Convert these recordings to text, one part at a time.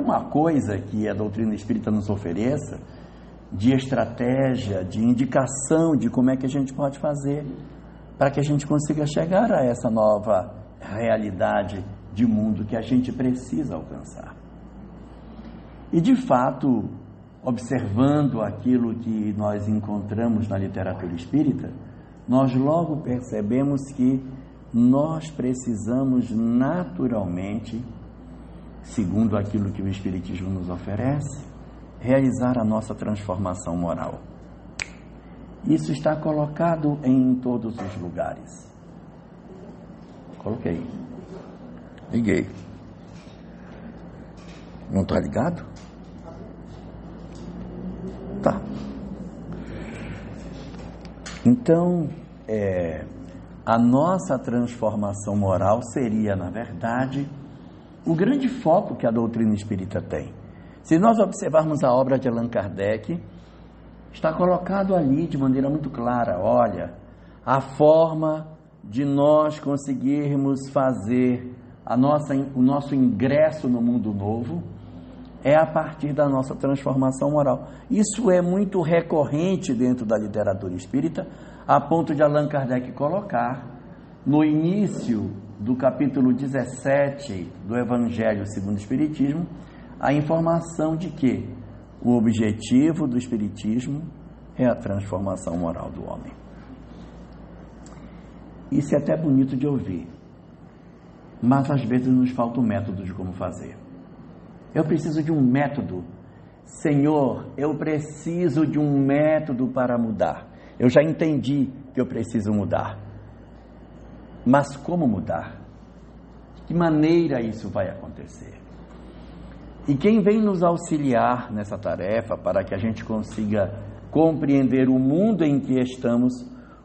alguma coisa que a doutrina espírita nos ofereça, de estratégia, de indicação de como é que a gente pode fazer para que a gente consiga chegar a essa nova realidade de mundo que a gente precisa alcançar. E de fato, observando aquilo que nós encontramos na literatura espírita, nós logo percebemos que nós precisamos naturalmente, segundo aquilo que o Espiritismo nos oferece, realizar a nossa transformação moral. Isso está colocado em todos os lugares. Coloquei. Liguei. Não está ligado? Tá. Então, a nossa transformação moral seria, na verdade, o grande foco que a doutrina espírita tem. Se nós observarmos a obra de Allan Kardec, está colocado ali de maneira muito clara, olha, a forma de nós conseguirmos fazer o nosso ingresso no mundo novo é a partir da nossa transformação moral. Isso é muito recorrente dentro da literatura espírita, a ponto de Allan Kardec colocar no início do capítulo 17 do Evangelho segundo o Espiritismo, a informação de que o objetivo do Espiritismo é a transformação moral do homem. Isso é até bonito de ouvir, mas às vezes nos falta um método de como fazer. Eu preciso de um método. Senhor, eu preciso de um método para mudar. Eu já entendi que eu preciso mudar. Mas como mudar? De que maneira isso vai acontecer? E quem vem nos auxiliar nessa tarefa para que a gente consiga compreender o mundo em que estamos,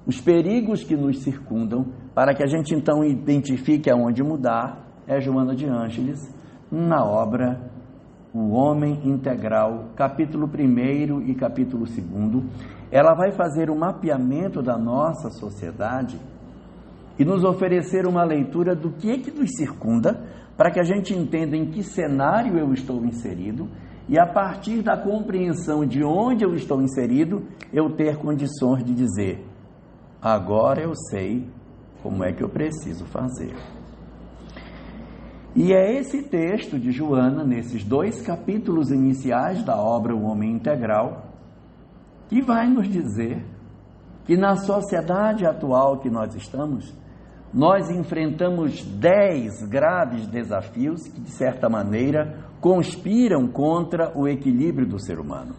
os perigos que nos circundam, para que a gente então identifique aonde mudar, é Joana de Ângeles, na obra O Homem Integral, capítulo 1 e capítulo 2. Ela vai fazer um mapeamento da nossa sociedade e nos oferecer uma leitura do que nos circunda, para que a gente entenda em que cenário eu estou inserido e, a partir da compreensão de onde eu estou inserido, eu ter condições de dizer: agora eu sei como é que eu preciso fazer. E é esse texto de Joana, nesses 2 capítulos iniciais da obra O Homem Integral, que vai nos dizer que na sociedade atual que nós estamos, nós enfrentamos 10 graves desafios que, de certa maneira, conspiram contra o equilíbrio do ser humano.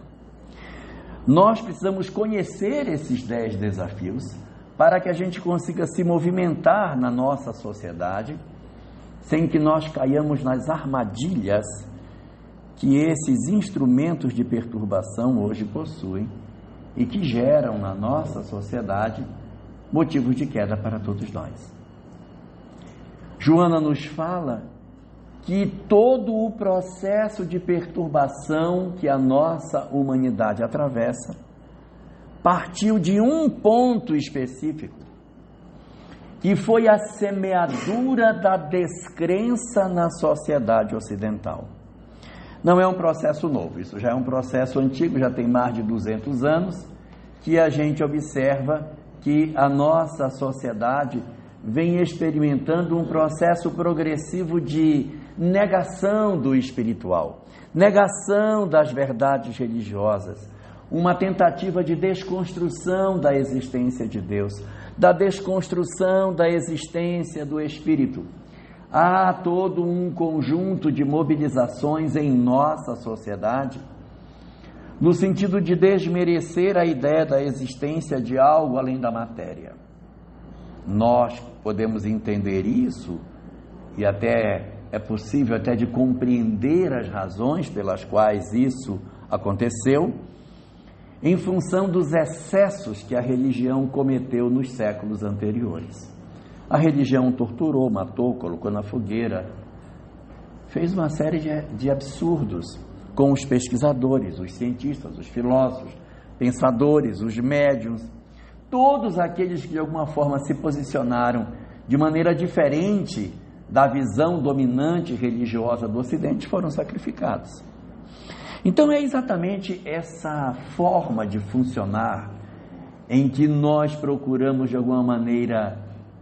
Nós precisamos conhecer esses 10 desafios para que a gente consiga se movimentar na nossa sociedade sem que nós caiamos nas armadilhas que esses instrumentos de perturbação hoje possuem e que geram na nossa sociedade motivos de queda para todos nós. Joana nos fala que todo o processo de perturbação que a nossa humanidade atravessa partiu de um ponto específico, que foi a semeadura da descrença na sociedade ocidental. Não é um processo novo, isso já é um processo antigo, já tem mais de 200 anos, que a gente observa que a nossa sociedade vem experimentando um processo progressivo de negação do espiritual, negação das verdades religiosas, uma tentativa de desconstrução da existência de Deus, da desconstrução da existência do Espírito. Há todo um conjunto de mobilizações em nossa sociedade, no sentido de desmerecer a ideia da existência de algo além da matéria. Nós podemos entender isso, e até é possível até de compreender as razões pelas quais isso aconteceu, em função dos excessos que a religião cometeu nos séculos anteriores. A religião torturou, matou, colocou na fogueira, fez uma série de absurdos com os pesquisadores, os cientistas, os filósofos, pensadores, os médiuns, todos aqueles que de alguma forma se posicionaram de maneira diferente da visão dominante religiosa do Ocidente foram sacrificados. Então é exatamente essa forma de funcionar em que nós procuramos de alguma maneira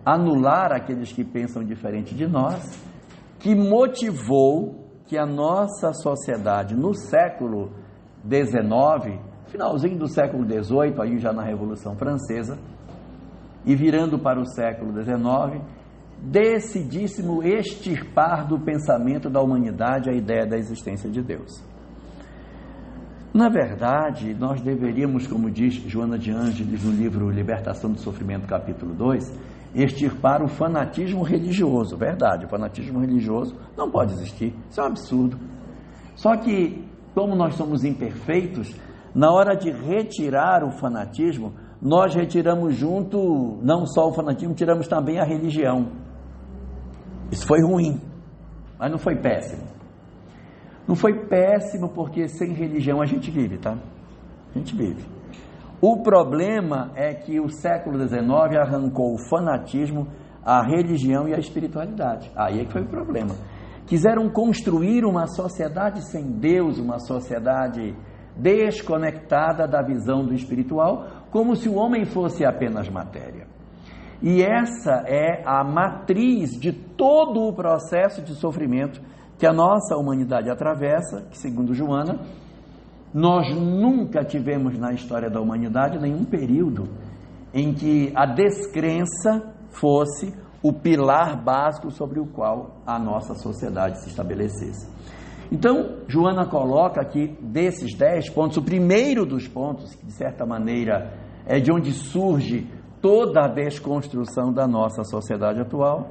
anular aqueles que pensam diferente de nós, que motivou que a nossa sociedade no século XIX, finalzinho do século XVIII, aí já na Revolução Francesa, e virando para o século XIX, decidíssimo extirpar do pensamento da humanidade a ideia da existência de Deus. Na verdade, nós deveríamos, como diz Joana de Ângeles no livro Libertação do Sofrimento, capítulo 2, extirpar o fanatismo religioso. Verdade, o fanatismo religioso não pode existir, isso é um absurdo. Só que, como nós somos imperfeitos, na hora de retirar o fanatismo, nós retiramos junto, não só o fanatismo, tiramos também a religião. Isso foi ruim, mas não foi péssimo. Não foi péssimo porque sem religião a gente vive, tá? A gente vive. O problema é que o século XIX arrancou o fanatismo, a religião e a espiritualidade. Aí é que foi o problema. Quiseram construir uma sociedade sem Deus, uma sociedade desconectada da visão do espiritual, como se o homem fosse apenas matéria. E essa é a matriz de todo o processo de sofrimento que a nossa humanidade atravessa, que segundo Joana, nós nunca tivemos na história da humanidade nenhum período em que a descrença fosse o pilar básico sobre o qual a nossa sociedade se estabelecesse. Então, Joana coloca aqui, desses 10 pontos, o primeiro dos pontos, que de certa maneira é de onde surge toda a desconstrução da nossa sociedade atual,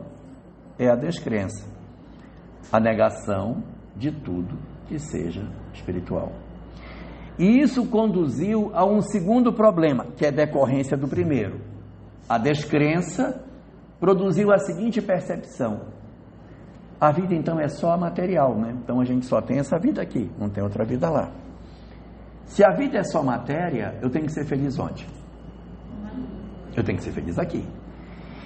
é a descrença, a negação de tudo que seja espiritual. E isso conduziu a um segundo problema, que é decorrência do primeiro. A descrença produziu a seguinte percepção: a vida então é só material, né? Então a gente só tem essa vida aqui, não tem outra vida lá. Se a vida é só matéria, eu tenho que ser feliz onde? Eu tenho que ser feliz aqui.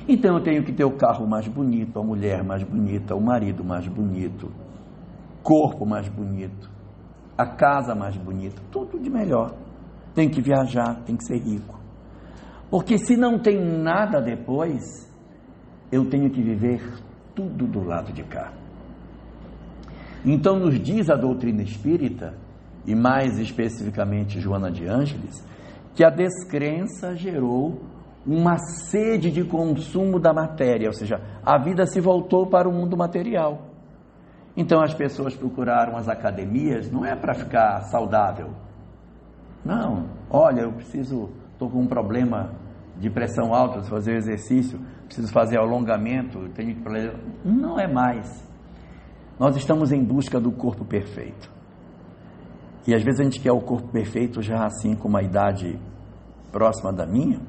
Então eu tenho que ter o carro mais bonito, a mulher mais bonita, o marido mais bonito, corpo mais bonito, a casa mais bonita, tudo de melhor. Tenho que viajar, tenho que ser rico. Porque se não tem nada depois, eu tenho que viver tudo do lado de cá. Então nos diz a doutrina espírita, e mais especificamente Joana de Ângeles, que a descrença gerou uma sede de consumo da matéria, ou seja, a vida se voltou para o mundo material. Então as pessoas procuraram as academias, não é para ficar saudável. Não, olha, eu estou com um problema de pressão alta, preciso fazer exercício, preciso fazer alongamento, tenho que... Não é mais. Nós estamos em busca do corpo perfeito. E às vezes a gente quer o corpo perfeito já assim com uma idade próxima da minha.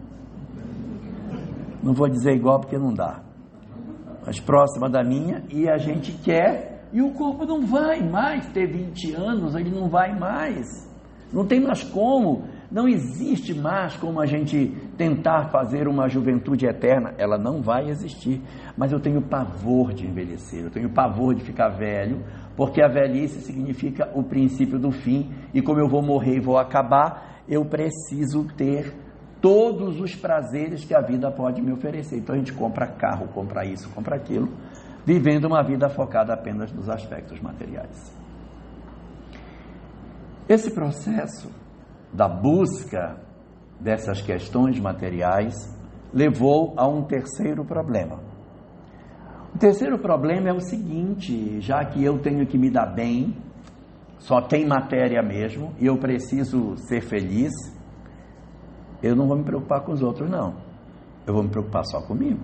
Não vou dizer igual porque não dá, mas próxima da minha, e a gente quer, e o corpo não vai mais ter 20 anos, ele não vai mais, não tem mais como, não existe mais como a gente tentar fazer uma juventude eterna, ela não vai existir. Mas eu tenho pavor de envelhecer, eu tenho pavor de ficar velho, porque a velhice significa o princípio do fim, e como eu vou morrer e vou acabar, eu preciso ter todos os prazeres que a vida pode me oferecer. Então a gente compra carro, compra isso, compra aquilo, vivendo uma vida focada apenas nos aspectos materiais. Esse processo da busca dessas questões materiais levou a um terceiro problema. O terceiro problema é o seguinte: já que eu tenho que me dar bem, só tem matéria mesmo, e eu preciso ser feliz, eu não vou me preocupar com os outros, não. Eu vou me preocupar só comigo.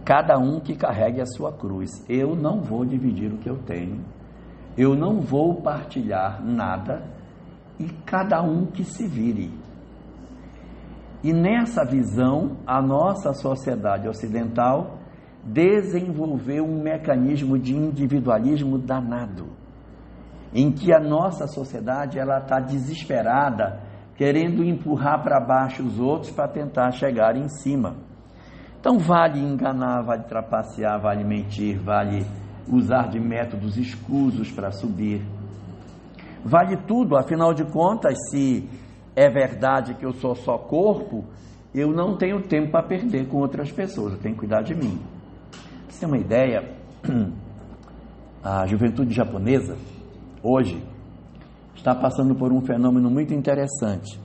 Cada um que carregue a sua cruz. Eu não vou dividir o que eu tenho. Eu não vou partilhar nada. E cada um que se vire. E nessa visão, a nossa sociedade ocidental desenvolveu um mecanismo de individualismo danado, em que a nossa sociedade ela está desesperada, querendo empurrar para baixo os outros para tentar chegar em cima. Então vale enganar, vale trapacear, vale mentir, vale usar de métodos escusos para subir. Vale tudo, afinal de contas, se é verdade que eu sou só corpo, eu não tenho tempo para perder com outras pessoas, eu tenho que cuidar de mim. Pra você ter uma ideia, a juventude japonesa, hoje, está passando por um fenômeno muito interessante.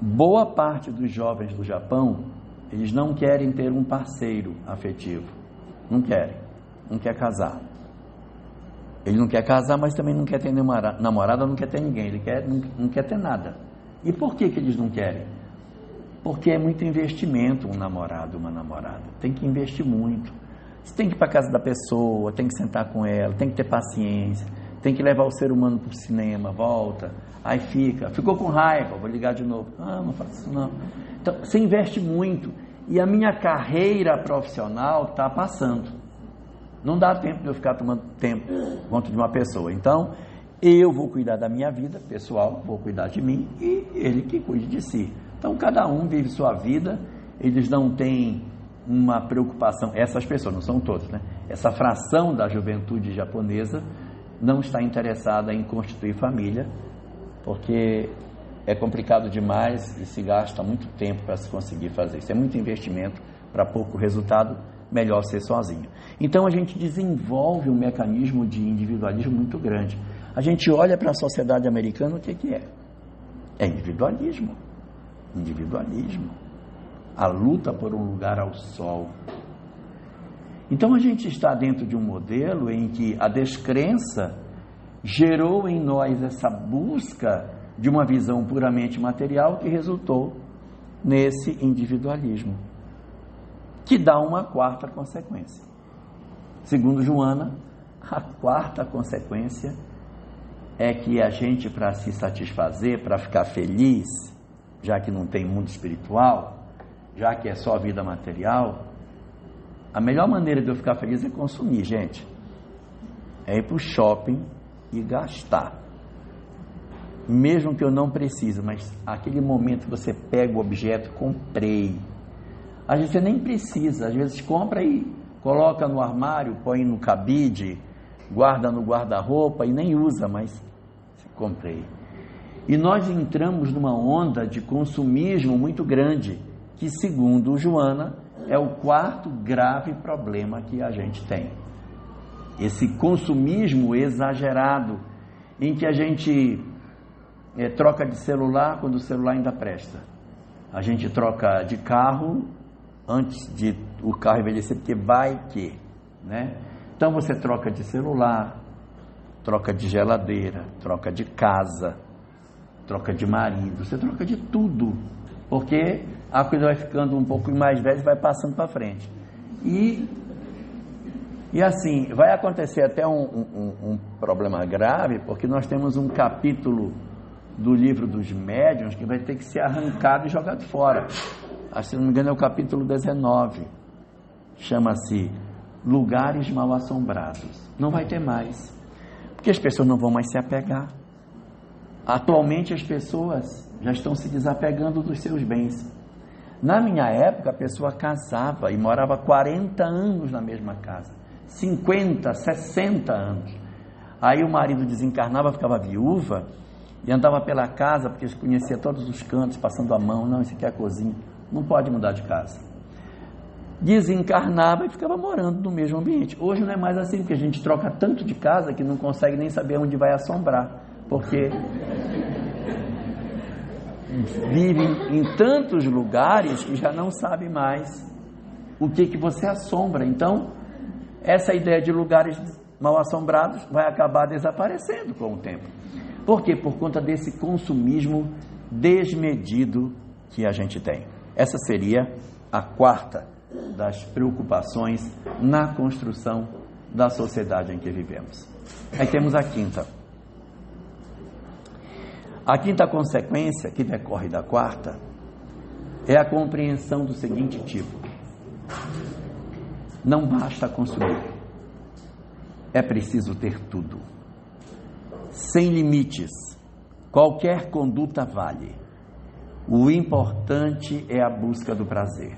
Boa parte dos jovens do Japão, eles não querem ter um parceiro afetivo. Não querem. Não quer casar. Ele não quer casar, mas também não quer ter namorada, não quer ter ninguém. Ele não quer ter nada. E por que eles não querem? Porque é muito investimento um namorado, uma namorada. Tem que investir muito. Você tem que ir para a casa da pessoa, tem que sentar com ela, tem que ter paciência, tem que levar o ser humano para o cinema, volta, aí ficou com raiva, vou ligar de novo. Não faço isso não. Então, você investe muito e a minha carreira profissional está passando. Não dá tempo de eu ficar tomando tempo conta de uma pessoa. Então, eu vou cuidar da minha vida pessoal, vou cuidar de mim e ele que cuide de si. Então, cada um vive sua vida, eles não têm uma preocupação, essas pessoas, não são todos, né? Essa fração da juventude japonesa não está interessada em constituir família, porque é complicado demais e se gasta muito tempo para se conseguir fazer isso. É muito investimento para pouco resultado, melhor ser sozinho. Então a gente desenvolve um mecanismo de individualismo muito grande. A gente olha para a sociedade americana, o que é? É individualismo. Individualismo. A luta por um lugar ao sol. Então a gente está dentro de um modelo em que a descrença gerou em nós essa busca de uma visão puramente material que resultou nesse individualismo, que dá uma quarta consequência. Segundo Joana, a quarta consequência é que a gente, para se satisfazer, para ficar feliz, já que não tem mundo espiritual, já que é só vida material, a melhor maneira de eu ficar feliz é consumir, gente. É ir para o shopping e gastar. Mesmo que eu não precise, mas aquele momento que você pega o objeto, comprei. Às vezes você nem precisa, às vezes compra e coloca no armário, põe no cabide, guarda no guarda-roupa e nem usa, mas comprei. E nós entramos numa onda de consumismo muito grande, que segundo Joana, é o quarto grave problema que a gente tem. Esse consumismo exagerado, em que a gente troca de celular quando o celular ainda presta. A gente troca de carro antes de o carro envelhecer, porque vai que, né? Então você troca de celular, troca de geladeira, troca de casa, troca de marido, você troca de tudo, porque a coisa vai ficando um pouco mais velha e vai passando para frente. E assim, vai acontecer até um problema grave, porque nós temos um capítulo do livro dos médiuns que vai ter que ser arrancado e jogado fora. Se não me engano é o capítulo 19. Chama-se Lugares Mal Assombrados. Não vai ter mais, porque as pessoas não vão mais se apegar. Atualmente as pessoas já estão se desapegando dos seus bens. Na minha época a pessoa casava e morava 40 anos na mesma casa, 50, 60 anos. Aí o marido desencarnava, ficava viúva e andava pela casa, porque conhecia todos os cantos, passando a mão. Não, isso aqui é a cozinha, não pode mudar de casa. Desencarnava e ficava morando no mesmo ambiente. Hoje não é mais assim, porque a gente troca tanto de casa que não consegue nem saber onde vai assombrar, porque vive em tantos lugares que já não sabe mais o que você assombra. Então essa ideia de lugares mal assombrados vai acabar desaparecendo com o tempo. Por quê? Por conta desse consumismo desmedido que a gente tem. Essa seria a quarta das preocupações na construção da sociedade em que vivemos. Aí temos a quinta. A quinta consequência, que decorre da quarta, é a compreensão do seguinte tipo: não basta consumir, é preciso ter tudo. Sem limites, qualquer conduta vale. O importante é a busca do prazer.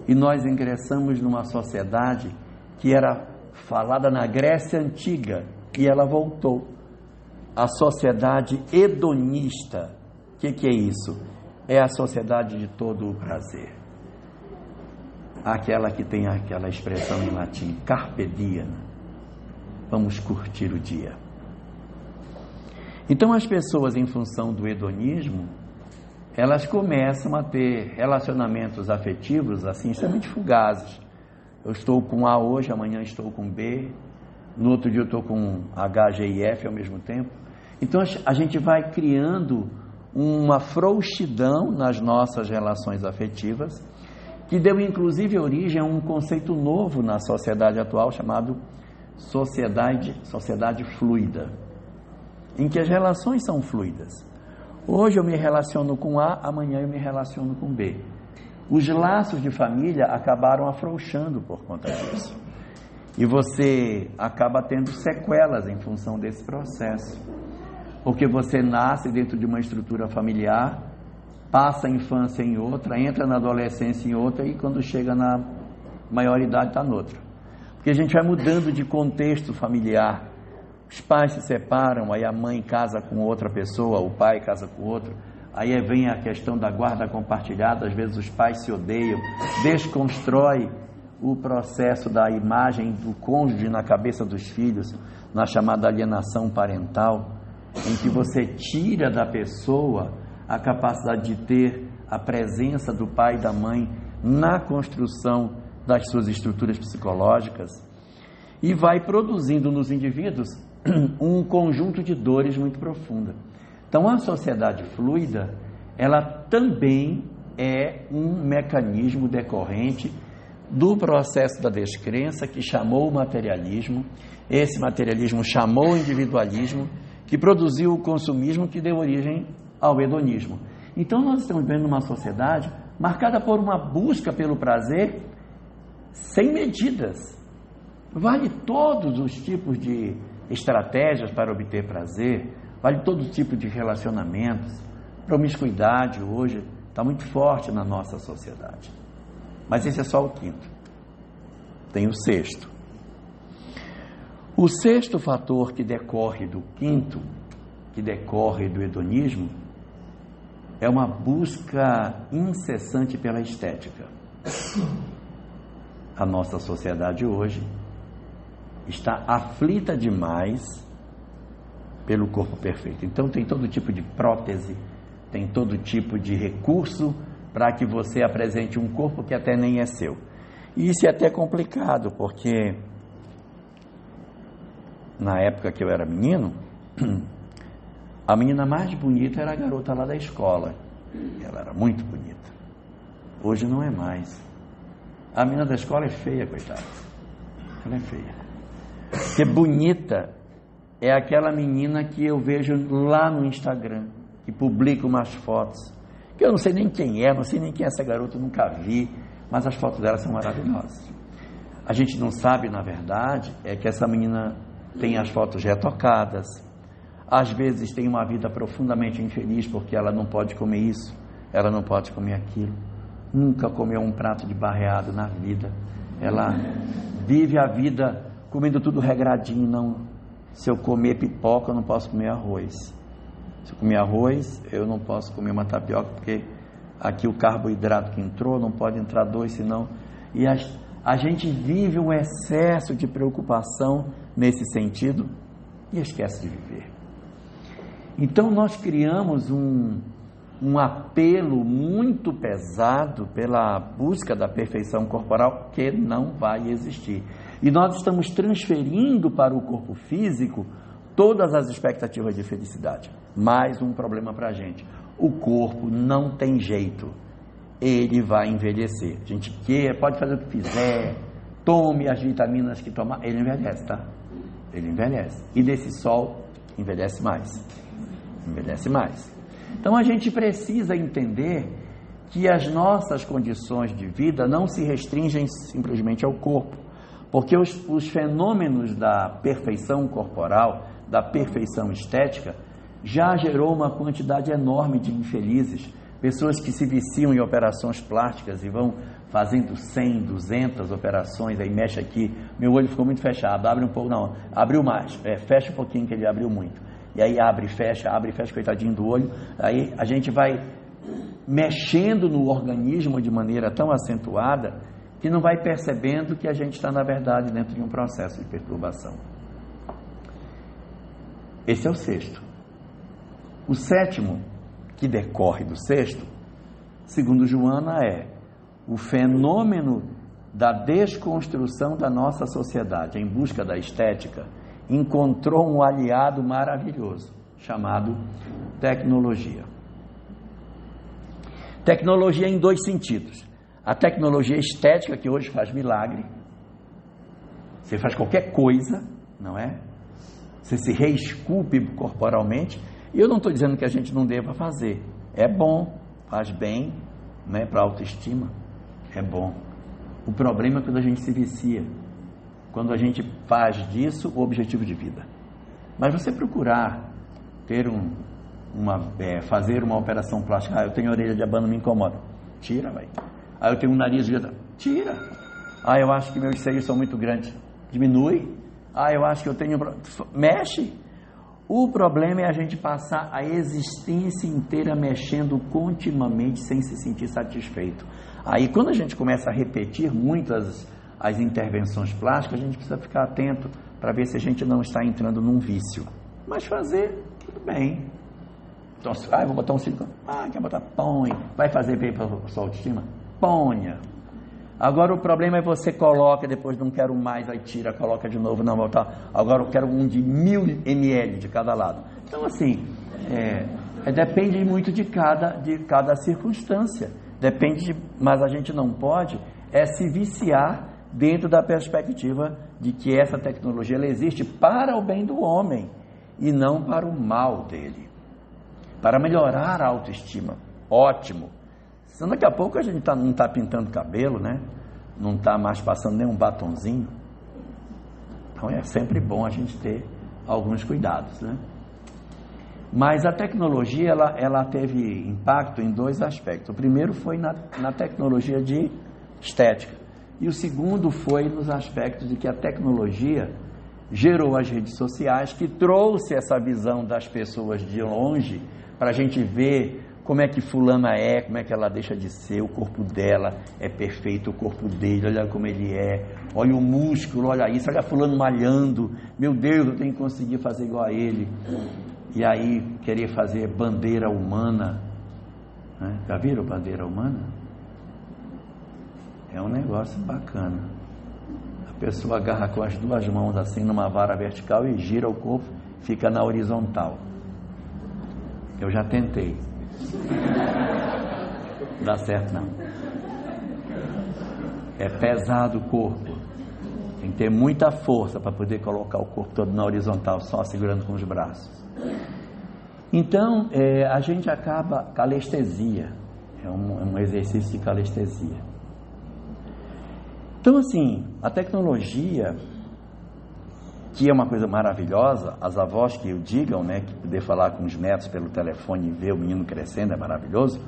e nós ingressamos numa sociedade que era falada na Grécia Antiga, e ela voltou. A sociedade hedonista. O que é isso? É a sociedade de todo o prazer. Aquela que tem aquela expressão em latim, carpe diem. Vamos curtir o dia. Então as pessoas, em função do hedonismo, elas começam a ter relacionamentos afetivos assim, extremamente fugazes. Eu estou com A hoje, amanhã estou com B, no outro dia eu estou com H, G e F ao mesmo tempo. Então a gente vai criando uma frouxidão nas nossas relações afetivas, que deu inclusive origem a um conceito novo na sociedade atual, chamado sociedade fluida, em que as relações são fluidas. Hoje eu me relaciono com A, amanhã eu me relaciono com B. Os laços de família acabaram afrouxando por conta disso. E você acaba tendo sequelas em função desse processo. Porque você nasce dentro de uma estrutura familiar, passa a infância em outra, entra na adolescência em outra e quando chega na maioridade está noutra. Porque a gente vai mudando de contexto familiar. Os pais se separam, aí a mãe casa com outra pessoa, o pai casa com outro. Aí vem a questão da guarda compartilhada, às vezes os pais se odeiam, desconstrói o processo da imagem do cônjuge na cabeça dos filhos, na chamada alienação parental, em que você tira da pessoa a capacidade de ter a presença do pai e da mãe na construção das suas estruturas psicológicas e vai produzindo nos indivíduos um conjunto de dores muito profunda. Então a sociedade fluida, ela também é um mecanismo decorrente do processo da descrença que chamou o materialismo, esse materialismo chamou o individualismo, que produziu o consumismo que deu origem ao hedonismo. Então nós estamos vivendo uma sociedade marcada por uma busca pelo prazer sem medidas. Vale todos os tipos de estratégias para obter prazer, vale todo tipo de relacionamentos. Promiscuidade hoje está muito forte na nossa sociedade. Mas esse é só o quinto. Tem o sexto. O sexto fator que decorre do quinto, que decorre do hedonismo, é uma busca incessante pela estética. A nossa sociedade hoje está aflita demais pelo corpo perfeito. Então tem todo tipo de prótese, tem todo tipo de recurso para que você apresente um corpo que até nem é seu. E isso é até complicado, porque na época que eu era menino, a menina mais bonita era a garota lá da escola. Ela era muito bonita. Hoje não é mais. A menina da escola é feia, coitada. Ela é feia. Porque bonita é aquela menina que eu vejo lá no Instagram, que publica umas fotos, que eu não sei nem quem é, não sei nem quem é essa garota, eu nunca vi, mas as fotos dela são maravilhosas. A gente não sabe, na verdade, é que essa menina tem as fotos retocadas, às vezes tem uma vida profundamente infeliz, porque ela não pode comer isso, ela não pode comer aquilo, nunca comeu um prato de barreado na vida, ela vive a vida comendo tudo regradinho. Não, se eu comer pipoca eu não posso comer arroz, se eu comer arroz eu não posso comer uma tapioca, porque aqui o carboidrato que entrou, não pode entrar dois, senão... E a gente vive um excesso de preocupação nesse sentido e esquece de viver. Então nós criamos um apelo muito pesado pela busca da perfeição corporal que não vai existir. E nós estamos transferindo para o corpo físico todas as expectativas de felicidade. Mais um problema para a gente. O corpo não tem jeito. Ele vai envelhecer. A gente pode fazer o que fizer, tome as vitaminas que tomar, ele envelhece, tá? Ele envelhece. E desse sol, envelhece mais. Envelhece mais. Então a gente precisa entender que as nossas condições de vida não se restringem simplesmente ao corpo, porque os fenômenos da perfeição corporal, da perfeição estética, já gerou uma quantidade enorme de infelizes, pessoas que se viciam em operações plásticas e vão fazendo 100, 200 operações, aí mexe aqui, meu olho ficou muito fechado, abre um pouco, não, abriu mais, fecha um pouquinho que ele abriu muito, e aí abre e fecha, coitadinho do olho, aí a gente vai mexendo no organismo de maneira tão acentuada, que não vai percebendo que a gente está, na verdade, dentro de um processo de perturbação. Esse é o sexto. O sétimo, que decorre do sexto, segundo Joana, é o fenômeno da desconstrução da nossa sociedade em busca da estética, encontrou um aliado maravilhoso, chamado tecnologia. Tecnologia em dois sentidos. A tecnologia estética, que hoje faz milagre. Você faz qualquer coisa, não é? Você se reesculpe corporalmente. E eu não estou dizendo que a gente não deva fazer. É bom, faz bem, né, para a autoestima. É bom. O problema é quando a gente se vicia. Quando a gente faz disso o objetivo de vida. Mas você procurar ter fazer uma operação plástica. Eu tenho orelha de abano, me incomoda. Tira, vai. Eu tenho um nariz de... Tira. Eu acho que meus seios são muito grandes. Diminui. Eu acho que eu tenho... Mexe. O problema é a gente passar a existência inteira mexendo continuamente sem se sentir satisfeito. Aí quando a gente começa a repetir muitas as intervenções plásticas, a gente precisa ficar atento para ver se a gente não está entrando num vício. Mas fazer, tudo bem. Então, eu vou botar um silicone. Quer botar? Põe. Vai fazer bem para a sua autoestima? Ponha. Agora o problema é você coloca, depois não quero mais, aí tira, coloca de novo, não voltar. Agora eu quero um de 1000 ml de cada lado. Então assim, depende muito de cada circunstância. Mas a gente não pode se viciar dentro da perspectiva de que essa tecnologia ela existe para o bem do homem e não para o mal dele. Para melhorar a autoestima. Ótimo. Senão daqui a pouco a gente não está pintando cabelo, né? Não está mais passando nem um batonzinho. Então é sempre bom a gente ter alguns cuidados, né? Mas a tecnologia ela teve impacto em dois aspectos. O primeiro foi na tecnologia de estética. E o segundo foi nos aspectos de que a tecnologia gerou as redes sociais, que trouxe essa visão das pessoas de longe, para a gente ver como é que fulana é, como é que ela deixa de ser, o corpo dela é perfeito, o corpo dele, olha como ele é, olha o músculo, olha isso, olha fulano malhando, meu Deus, eu tenho que conseguir fazer igual a ele. E aí querer fazer bandeira humana, né? Já viram bandeira humana? É um negócio bacana. A pessoa agarra com as duas mãos assim numa vara vertical e gira o corpo, fica na horizontal. Eu já tentei. Não dá certo não. É pesado o corpo. Tem que ter muita força para poder colocar o corpo todo na horizontal, só segurando com os braços. Então, a gente acaba calestesia. É um exercício de calestesia. Então, assim, a tecnologia, que é uma coisa maravilhosa, as avós que o digam, né, que poder falar com os netos pelo telefone e ver o menino crescendo é maravilhoso,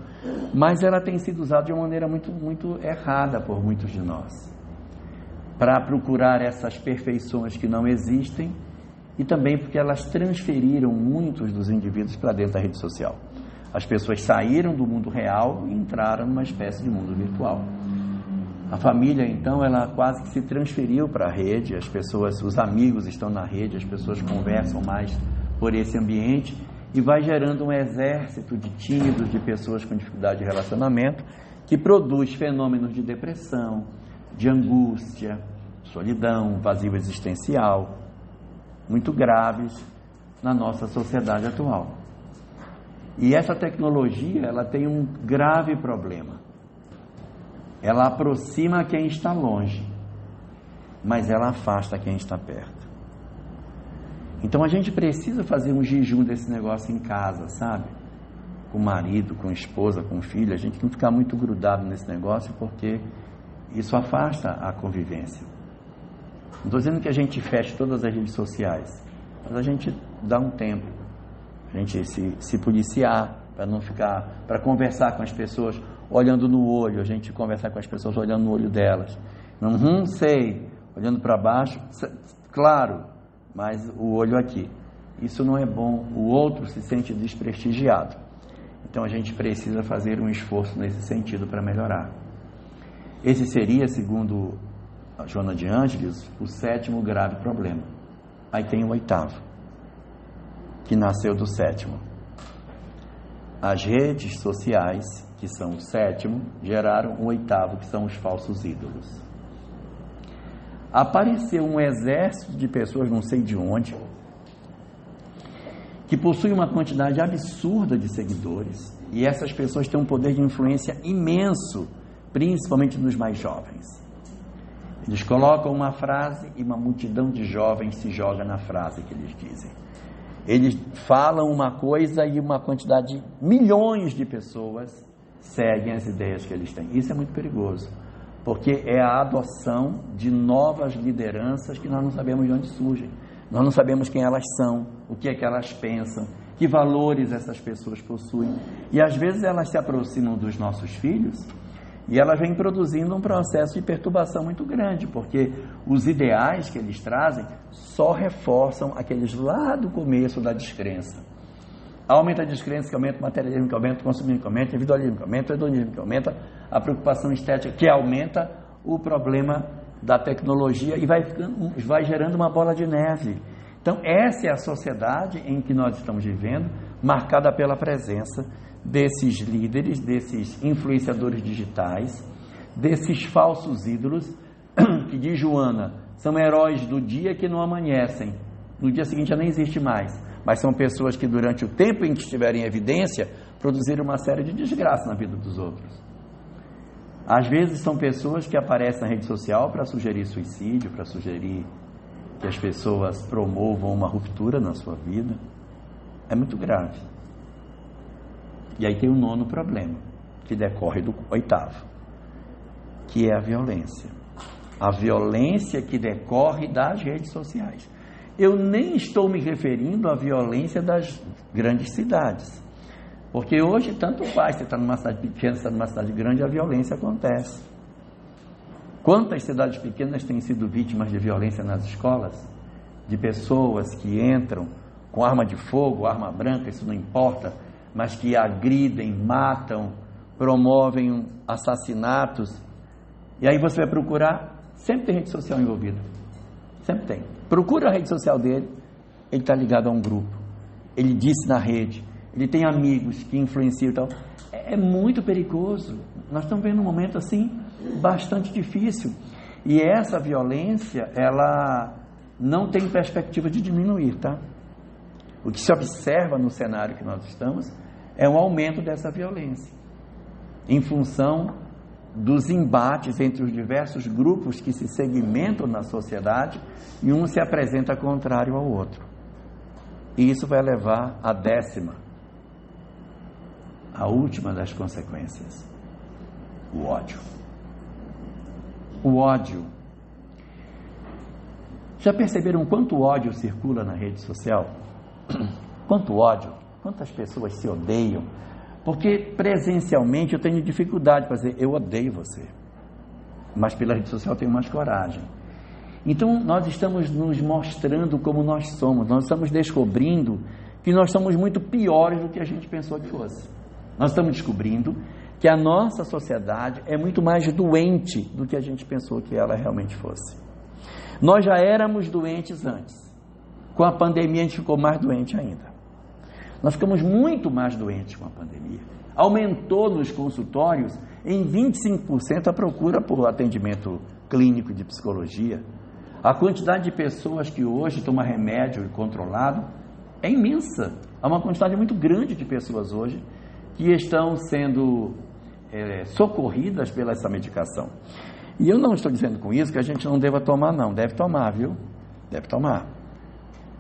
mas ela tem sido usada de uma maneira muito, muito errada por muitos de nós, para procurar essas perfeições que não existem, e também porque elas transferiram muitos dos indivíduos para dentro da rede social. As pessoas saíram do mundo real e entraram numa espécie de mundo virtual. A família, então, ela quase que se transferiu para a rede, as pessoas, os amigos estão na rede, as pessoas conversam mais por esse ambiente e vai gerando um exército de tímidos, de pessoas com dificuldade de relacionamento, que produz fenômenos de depressão, de angústia, solidão, vazio existencial, muito graves na nossa sociedade atual. E essa tecnologia, ela tem um grave problema. Ela aproxima quem está longe, mas ela afasta quem está perto. Então a gente precisa fazer um jejum desse negócio em casa, sabe? Com o marido, com a esposa, com o filho. A gente não ficar muito grudado nesse negócio, porque isso afasta a convivência. Não estou dizendo que a gente feche todas as redes sociais, mas a gente dá um tempo, a gente se policiar para não ficar, para conversar com as pessoas olhando no olho, a gente conversar com as pessoas olhando no olho delas. Sei, olhando para baixo, claro, mas o olho aqui. Isso não é bom, o outro se sente desprestigiado. Então a gente precisa fazer um esforço nesse sentido para melhorar. Esse seria, segundo a Joana de Ângeles, o 7º grave problema. Aí tem o 8º, que nasceu do 7º. As redes sociais, que são o 7º, geraram o 8º, que são os falsos ídolos. Apareceu um exército de pessoas, não sei de onde, que possui uma quantidade absurda de seguidores, e essas pessoas têm um poder de influência imenso, principalmente nos mais jovens. Eles colocam uma frase e uma multidão de jovens se joga na frase que eles dizem. Eles falam uma coisa e uma quantidade de milhões de pessoas seguem as ideias que eles têm. Isso é muito perigoso, porque é a adoção de novas lideranças que nós não sabemos de onde surgem. Nós não sabemos quem elas são, o que é que elas pensam, que valores essas pessoas possuem. E às vezes elas se aproximam dos nossos filhos e elas vêm produzindo um processo de perturbação muito grande, porque os ideais que eles trazem só reforçam aqueles lá do começo da descrença. Aumenta a descrença, que aumenta o materialismo, que aumenta o consumismo, que aumenta o individualismo, que aumenta o hedonismo, que aumenta a preocupação estética, que aumenta o problema da tecnologia e vai gerando uma bola de neve. Então essa é a sociedade em que nós estamos vivendo, marcada pela presença desses líderes, desses influenciadores digitais, desses falsos ídolos, que diz Joana, são heróis do dia que não amanhecem, no dia seguinte já nem existe mais, mas são pessoas que durante o tempo em que estiverem em evidência, produziram uma série de desgraças na vida dos outros. Às vezes são pessoas que aparecem na rede social para sugerir suicídio, para sugerir que as pessoas promovam uma ruptura na sua vida. É muito grave. E aí tem o 9º problema, que decorre do 8º, que é a violência. A violência que decorre das redes sociais. Eu nem estou me referindo à violência das grandes cidades. Porque hoje tanto faz, você está numa cidade pequena, você está numa cidade grande, a violência acontece. Quantas cidades pequenas têm sido vítimas de violência nas escolas? De pessoas que entram com arma de fogo, arma branca, isso não importa, mas que agridem, matam, promovem assassinatos. E aí você vai procurar, sempre tem rede social envolvida. Sempre tem. Procura a rede social dele, ele está ligado a um grupo. Ele disse na rede, ele tem amigos que influenciam e tal. É muito perigoso. Nós estamos vendo um momento assim bastante difícil. E essa violência, ela não tem perspectiva de diminuir, tá? O que se observa no cenário que nós estamos é um aumento dessa violência, em função dos embates entre os diversos grupos que se segmentam na sociedade e um se apresenta contrário ao outro. E isso vai levar à 10ª, a última das consequências, o ódio. O ódio. Já perceberam quanto ódio circula na rede social? Quanto ódio? Quantas pessoas se odeiam? Porque presencialmente eu tenho dificuldade para dizer, eu odeio você. Mas pela rede social eu tenho mais coragem. Então nós estamos nos mostrando como nós somos. Nós estamos descobrindo que nós somos muito piores do que a gente pensou que fosse. Nós estamos descobrindo que a nossa sociedade é muito mais doente do que a gente pensou que ela realmente fosse. Nós já éramos doentes antes. Com a pandemia a gente ficou mais doente ainda. Nós ficamos muito mais doentes com a pandemia. Aumentou nos consultórios em 25% a procura por atendimento clínico de psicologia. A quantidade de pessoas que hoje tomam remédio controlado é imensa. Há uma quantidade muito grande de pessoas hoje que estão sendo socorridas pela essa medicação. E eu não estou dizendo com isso que a gente não deva tomar, não. Deve tomar, viu? Deve tomar.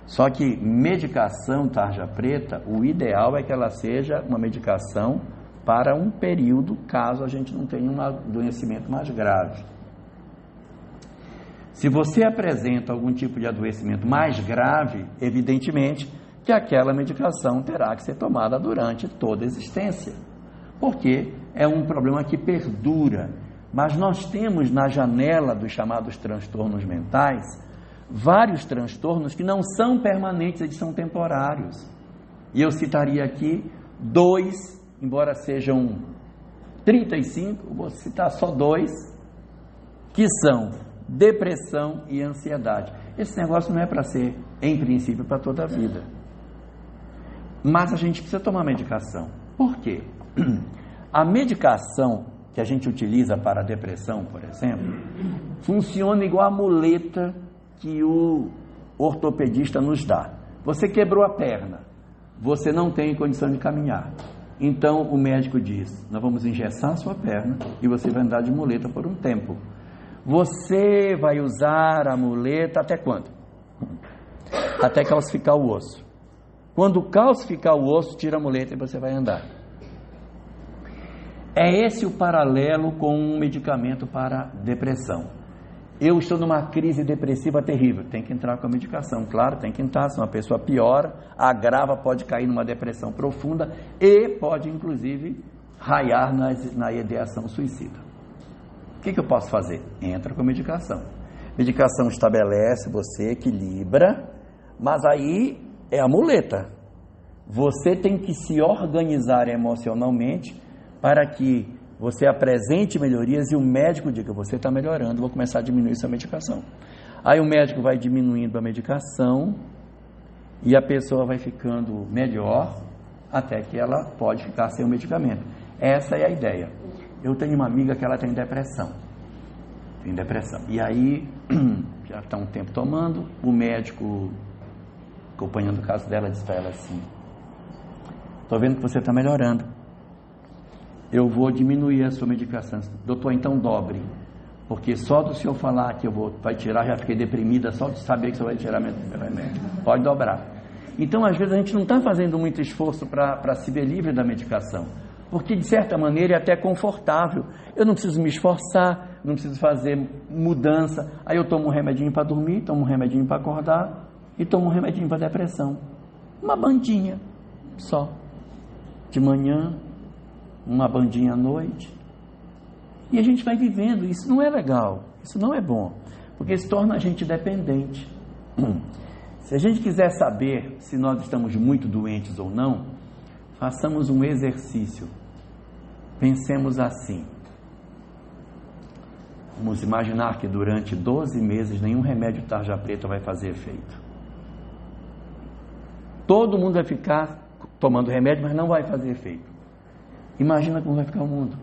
Só que medicação tarja preta, o ideal é que ela seja uma medicação para um período, caso a gente não tenha um adoecimento mais grave. Se você apresenta algum tipo de adoecimento mais grave, evidentemente que aquela medicação terá que ser tomada durante toda a existência. porque é um problema que perdura. Mas nós temos na janela dos chamados transtornos mentais, vários transtornos que não são permanentes, eles são temporários. E eu citaria aqui 2, embora sejam 35, vou citar só 2, que são depressão e ansiedade. Esse negócio não é para ser, em princípio, para toda a vida. Mas a gente precisa tomar medicação. Por quê? A medicação que a gente utiliza para a depressão, por exemplo, funciona igual a muleta que o ortopedista nos dá. Você quebrou a perna, você não tem condição de caminhar. Então o médico diz, nós vamos engessar a sua perna e você vai andar de muleta por um tempo. Você vai usar a muleta até quando? Até calcificar o osso. Quando calcificar o osso, tira a muleta e você vai andar. É esse o paralelo com um medicamento para depressão. Eu estou numa crise depressiva terrível, tem que entrar com a medicação, claro, tem que entrar, se uma pessoa piora, agrava, pode cair numa depressão profunda e pode inclusive raiar na ideação suicida. O que eu posso fazer? Entra com a medicação. Medicação estabelece, você equilibra, mas aí é a muleta. Você tem que se organizar emocionalmente para que você apresente melhorias e o médico diga, você está melhorando, vou começar a diminuir sua medicação. Aí o médico vai diminuindo a medicação e a pessoa vai ficando melhor até que ela pode ficar sem o medicamento. Essa é a ideia. Eu tenho uma amiga que ela tem depressão. E aí, já está um tempo tomando, o médico, acompanhando o caso dela, disse para ela assim, estou vendo que você está melhorando. Eu vou diminuir a sua medicação. Doutor, então dobre. Porque só do senhor falar que vai tirar, já fiquei deprimida, só de saber que você vai tirar meu remédio. Pode dobrar. Então, às vezes, a gente não está fazendo muito esforço para se ver livre da medicação. Porque, de certa maneira, é até confortável. Eu não preciso me esforçar, não preciso fazer mudança. Aí eu tomo um remedinho para dormir, tomo um remedinho para acordar e tomo um remedinho para depressão. Uma bandinha só. De manhã, uma bandinha à noite, e a gente vai vivendo. Isso não é legal, isso não é bom, porque isso torna a gente dependente. Se a gente quiser saber se nós estamos muito doentes ou não, façamos um exercício. Pensemos assim, vamos imaginar que durante 12 meses nenhum remédio tarja preta vai fazer efeito. Todo mundo vai ficar tomando remédio, mas não vai fazer efeito. Imagina como vai ficar o mundo,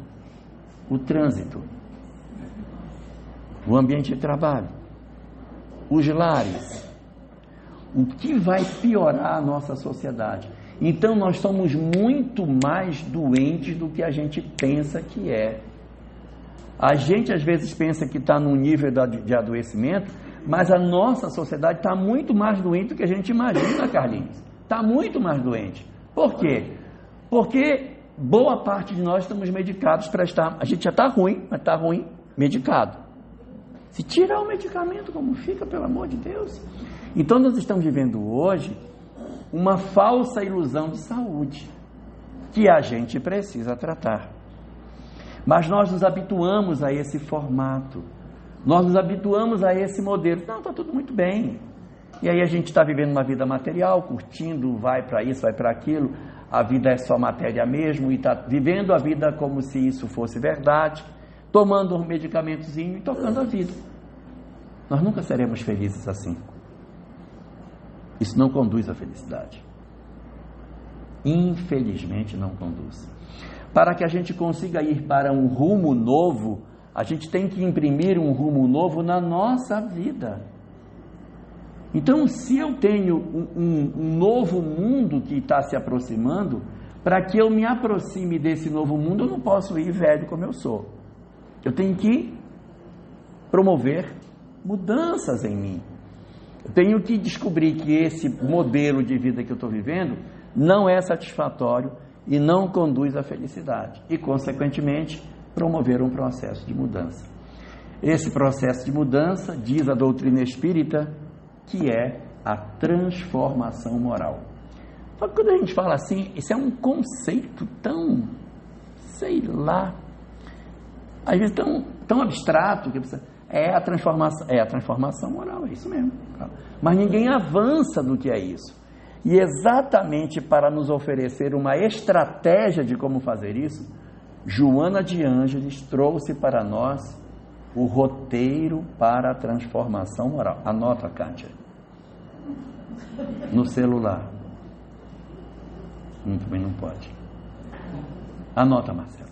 o trânsito, o ambiente de trabalho, os lares, o que vai piorar a nossa sociedade. Então nós somos muito mais doentes do que a gente pensa que é. A gente às vezes pensa que está num nível de adoecimento, mas a nossa sociedade está muito mais doente do que a gente imagina, Carlinhos. Está muito mais doente. Por quê? Porque boa parte de nós estamos medicados para estar... A gente já está ruim, mas está ruim, medicado. Se tirar o medicamento, como fica, pelo amor de Deus? Então nós estamos vivendo hoje uma falsa ilusão de saúde, que a gente precisa tratar. Mas nós nos habituamos a esse formato, nós nos habituamos a esse modelo. Não, está tudo muito bem. E aí a gente está vivendo uma vida material, curtindo, vai para isso, vai para aquilo, a vida é só matéria mesmo, e está vivendo a vida como se isso fosse verdade, tomando um medicamentozinho e tocando a vida. Nós nunca seremos felizes assim. Isso não conduz à felicidade. Infelizmente não conduz. Para que a gente consiga ir para um rumo novo, a gente tem que imprimir um rumo novo na nossa vida. Então, se eu tenho um novo mundo que está se aproximando, para que eu me aproxime desse novo mundo, eu não posso ir velho como eu sou. Eu tenho que promover mudanças em mim. Eu tenho que descobrir que esse modelo de vida que eu estou vivendo não é satisfatório e não conduz à felicidade. E, consequentemente, promover um processo de mudança. Esse processo de mudança, diz a doutrina espírita, que é a transformação moral. Só que quando a gente fala assim, isso é um conceito tão sei lá. Às vezes tão abstrato que é a transformação moral, é isso mesmo. Mas ninguém avança no que é isso. E exatamente para nos oferecer uma estratégia de como fazer isso, Joana de Ângeles trouxe para nós o roteiro para a transformação moral. Anota, Kátia. No celular. Também não pode. Anota, Marcelo.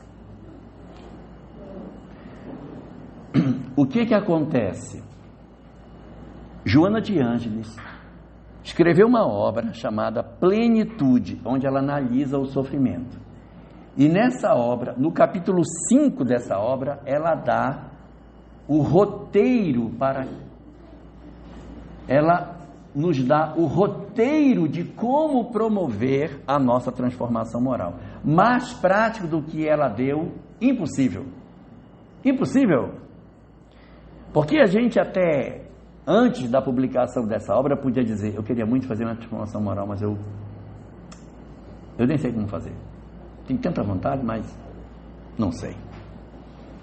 O que acontece? Joana de Ângeles escreveu uma obra chamada Plenitude, onde ela analisa o sofrimento. E nessa obra, no capítulo 5 dessa obra, ela dá o roteiro ela nos dá o roteiro de como promover a nossa transformação moral. Mais prático do que ela deu, impossível. Impossível. Porque a gente até antes da publicação dessa obra podia dizer, eu queria muito fazer uma transformação moral, mas eu nem sei como fazer. Tenho tanta vontade, mas não sei.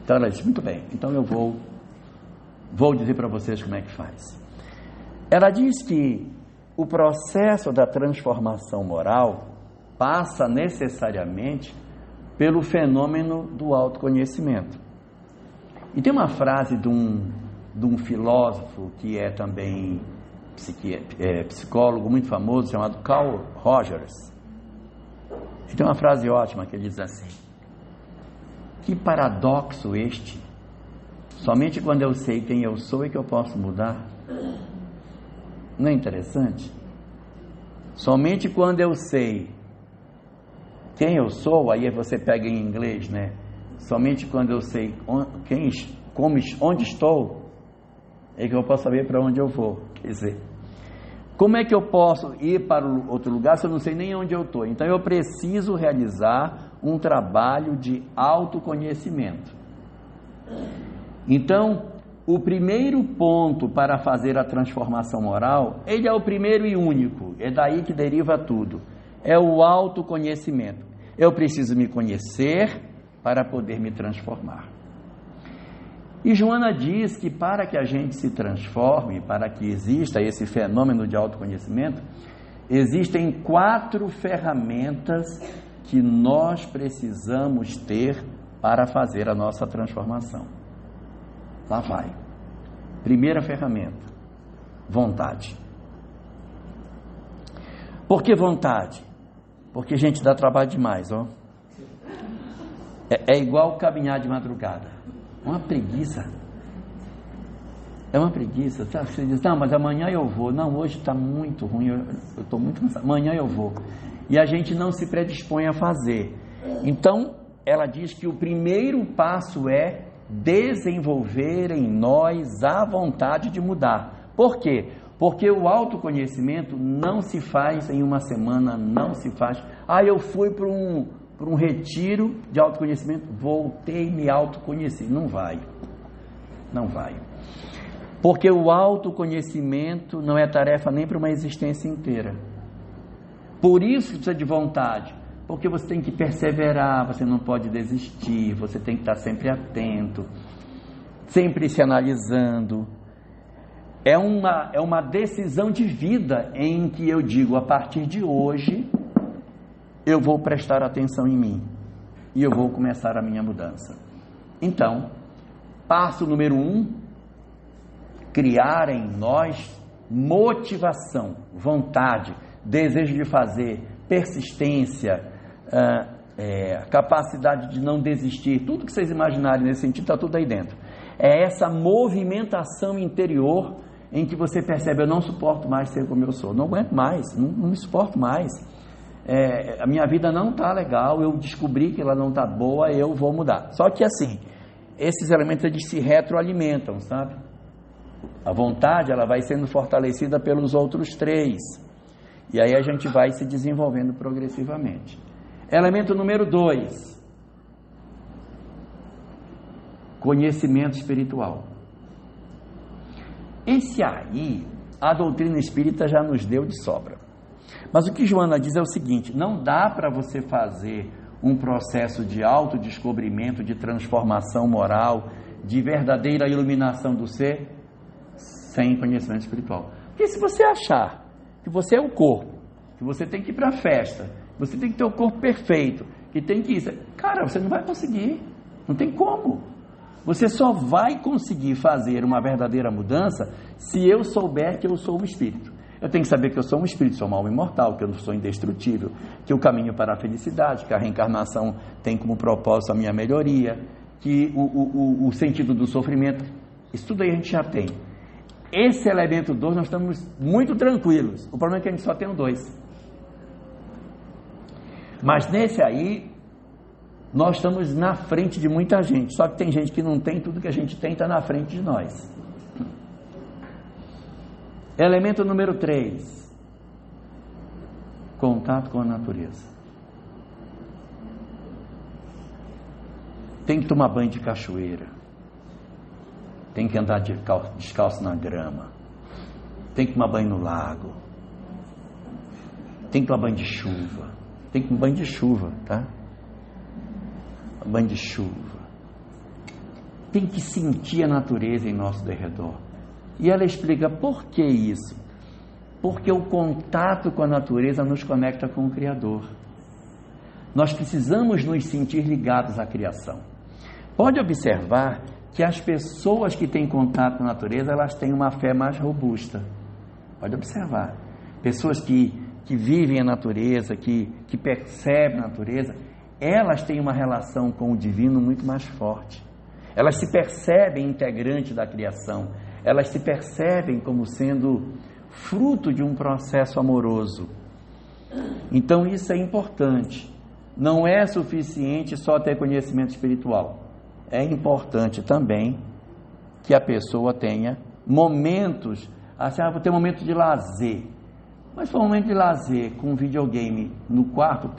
Então ela disse, muito bem, então eu vou dizer para vocês como é que faz. Ela diz que o processo da transformação moral passa necessariamente pelo fenômeno do autoconhecimento. E tem uma frase de um filósofo que é também psicólogo muito famoso, chamado Carl Rogers. E tem uma frase ótima que ele diz assim: que paradoxo este, somente quando eu sei quem eu sou é que eu posso mudar. Não é interessante? Somente quando eu sei quem eu sou, aí você pega em inglês, né? Somente quando eu sei onde estou, é que eu posso saber para onde eu vou. Quer dizer, como é que eu posso ir para outro lugar se eu não sei nem onde eu estou? Então eu preciso realizar um trabalho de autoconhecimento. Então, o primeiro ponto para fazer a transformação moral, ele é o primeiro e único, é daí que deriva tudo, é o autoconhecimento. Eu preciso me conhecer para poder me transformar. E Joana diz que para que a gente se transforme, para que exista esse fenômeno de autoconhecimento, existem 4 ferramentas que nós precisamos ter para fazer a nossa transformação. Lá vai. Primeira ferramenta, vontade. Por que vontade? Porque, gente, dá trabalho demais, ó. É igual caminhar de madrugada. Uma preguiça. É uma preguiça. Você diz, não, mas amanhã eu vou. Não, hoje está muito ruim, eu estou muito cansado. Amanhã eu vou. E a gente não se predispõe a fazer. Então, ela diz que o primeiro passo é desenvolver em nós a vontade de mudar. Por quê? Porque o autoconhecimento não se faz em uma semana, não se faz. Eu fui para um retiro de autoconhecimento, voltei e me autoconheci. Não vai. Não vai. Porque o autoconhecimento não é tarefa nem para uma existência inteira. Por isso que precisa de vontade. Porque você tem que perseverar, você não pode desistir, você tem que estar sempre atento, sempre se analisando. É uma decisão de vida em que eu digo, a partir de hoje, eu vou prestar atenção em mim e eu vou começar a minha mudança. Então, passo número 1, criar em nós motivação, vontade, desejo de fazer, persistência, capacidade de não desistir, tudo que vocês imaginarem nesse sentido está tudo aí dentro. É essa movimentação interior em que você percebe, eu não suporto mais ser como eu sou, não aguento mais, não me suporto mais, a minha vida não está legal, eu descobri que ela não está boa, eu vou mudar. Só que assim, esses elementos eles se retroalimentam, sabe? A vontade ela vai sendo fortalecida pelos outros 3, e aí a gente vai se desenvolvendo progressivamente. Elemento número 2, conhecimento espiritual. Esse aí, a doutrina espírita já nos deu de sobra. Mas o que Joana diz é o seguinte, não dá para você fazer um processo de autodescobrimento, de transformação moral, de verdadeira iluminação do ser, sem conhecimento espiritual. Porque se você achar que você é o corpo, que você tem que ir para a festa, você tem que ter o corpo perfeito, que tem que ir... Cara, você não vai conseguir, não tem como. Você só vai conseguir fazer uma verdadeira mudança se eu souber que eu sou um espírito. Eu tenho que saber que eu sou um espírito, sou uma alma imortal, que eu não sou indestrutível, que eu caminho para a felicidade, que a reencarnação tem como propósito a minha melhoria, que o sentido do sofrimento, isso tudo aí a gente já tem. Esse elemento 2 nós estamos muito tranquilos. O problema é que a gente só tem o 2. Mas nesse aí, nós estamos na frente de muita gente. Só que tem gente que não tem, tudo que a gente tem está na frente de nós. Elemento número 3. Contato com a natureza. Tem que tomar banho de cachoeira. Tem que andar descalço na grama. Tem que tomar banho no lago. Tem que tomar banho de chuva. Tem que tomar banho de chuva, tá? Banho de chuva. Tem que sentir a natureza em nosso derredor. E ela explica por que isso. Porque o contato com a natureza nos conecta com o Criador. Nós precisamos nos sentir ligados à criação. Pode observar que as pessoas que têm contato com a natureza, elas têm uma fé mais robusta. Pode observar. Pessoas que vivem a natureza, que percebem a natureza, elas têm uma relação com o divino muito mais forte. Elas se percebem integrantes da criação. Elas se percebem como sendo fruto de um processo amoroso. Então isso é importante. Não é suficiente só ter conhecimento espiritual. É importante também que a pessoa tenha momentos, assim, vou ter um momento de lazer. Mas se for um momento de lazer com um videogame no quarto,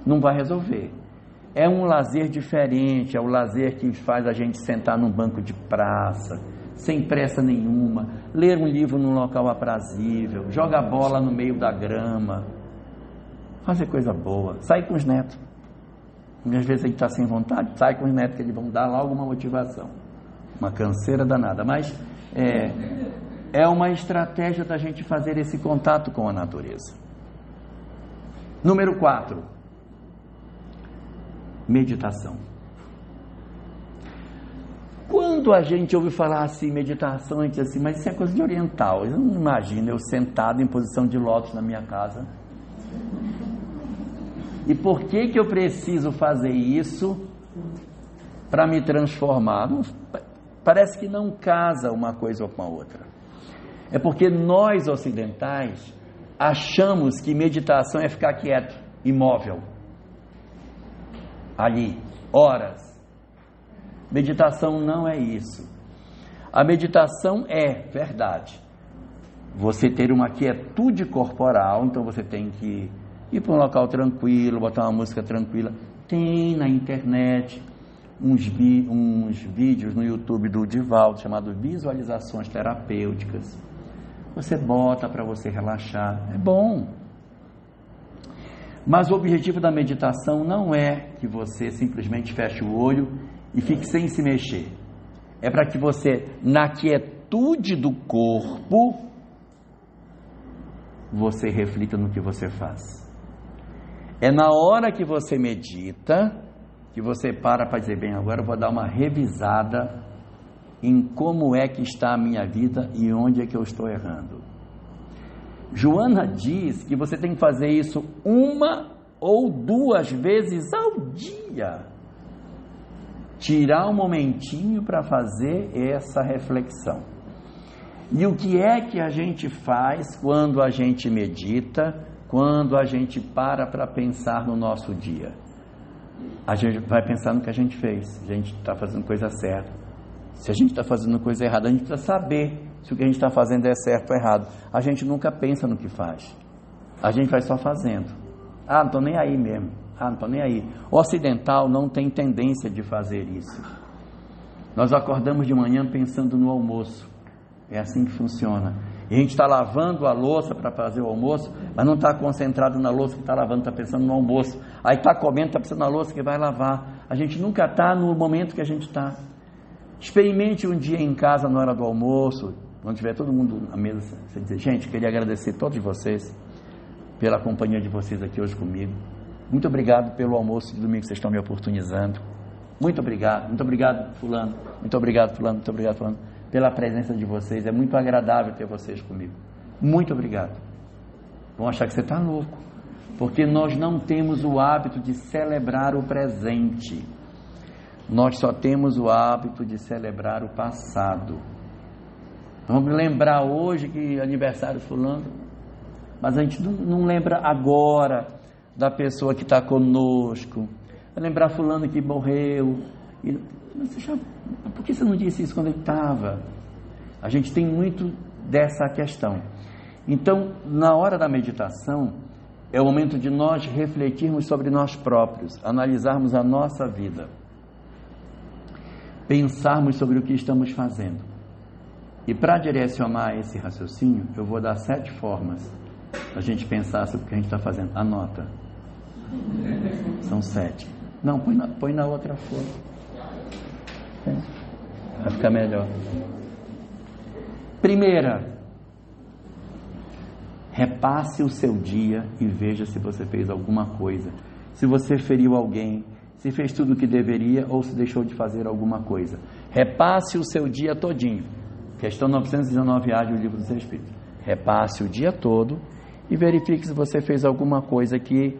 não vai resolver. É um lazer diferente, é o lazer que faz a gente sentar num banco de praça, sem pressa nenhuma, ler um livro num local aprazível, jogar bola no meio da grama, fazer coisa boa, sair com os netos. Às vezes a gente está sem vontade, sai com os netos que eles vão dar logo uma motivação, uma canseira danada, mas é uma estratégia da gente fazer esse contato com a natureza. Número 4, meditação. Quando a gente ouve falar assim, meditação, a gente diz assim, mas isso é coisa de oriental. Eu não imagino eu sentado em posição de lótus na minha casa. E por que eu preciso fazer isso para me transformar? Não, parece que não casa uma coisa com a outra. É porque nós ocidentais achamos que meditação é ficar quieto, imóvel, ali, horas. Meditação não é isso. A meditação é, verdade, você ter uma quietude corporal, então você tem que ir para um local tranquilo, botar uma música tranquila. Tem na internet uns vídeos no YouTube do Divaldo, chamado Visualizações Terapêuticas. Você bota para você relaxar, é bom. Mas o objetivo da meditação não é que você simplesmente feche o olho e fique sem se mexer. É para que você, na quietude do corpo, você reflita no que você faz. É na hora que você medita, que você para dizer, bem, agora eu vou dar uma revisada em como é que está a minha vida e onde é que eu estou errando. Joana diz que você tem que fazer isso 1 ou 2 vezes ao dia. Tirar um momentinho para fazer essa reflexão. E o que é que a gente faz quando a gente medita, quando a gente para pensar no nosso dia? A gente vai pensar no que a gente fez. A gente está fazendo coisa certa. Se a gente está fazendo coisa errada, a gente precisa saber se o que a gente está fazendo é certo ou errado. A gente nunca pensa no que faz. A gente vai só fazendo. Não estou nem aí mesmo. Não estou nem aí. O ocidental não tem tendência de fazer isso. Nós acordamos de manhã pensando no almoço. É assim que funciona. E a gente está lavando a louça para fazer o almoço, mas não está concentrado na louça que está lavando, está pensando no almoço. Aí está comendo, está pensando na louça que vai lavar. A gente nunca está no momento que a gente está. Experimente um dia em casa, na hora do almoço, quando tiver todo mundo na mesa, você dizer: gente, queria agradecer a todos vocês pela companhia de vocês aqui hoje comigo. Muito obrigado pelo almoço de domingo que vocês estão me oportunizando. Muito obrigado fulano, muito obrigado fulano, muito obrigado fulano, pela presença de vocês. É muito agradável ter vocês comigo. Muito obrigado. Vão achar que você está louco, porque nós não temos o hábito de celebrar o presente. Nós só temos o hábito de celebrar o passado. Vamos lembrar hoje que aniversário fulano, mas a gente não lembra agora da pessoa que está conosco. Vai lembrar fulano que morreu. Por que você não disse isso quando ele estava? A gente tem muito dessa questão. Então, na hora da meditação, é o momento de nós refletirmos sobre nós próprios, analisarmos a nossa vida, pensarmos sobre o que estamos fazendo. E para direcionar esse raciocínio, eu vou dar 7 formas a gente pensar sobre o que a gente está fazendo. Anota. São 7. Não, põe na outra folha. Vai ficar melhor. Primeira, repasse o seu dia e veja se você fez alguma coisa. Se você feriu alguém, se fez tudo o que deveria ou se deixou de fazer alguma coisa. Repasse o seu dia todinho. Questão 919A do Livro dos Espíritos. Repasse o dia todo e verifique se você fez alguma coisa que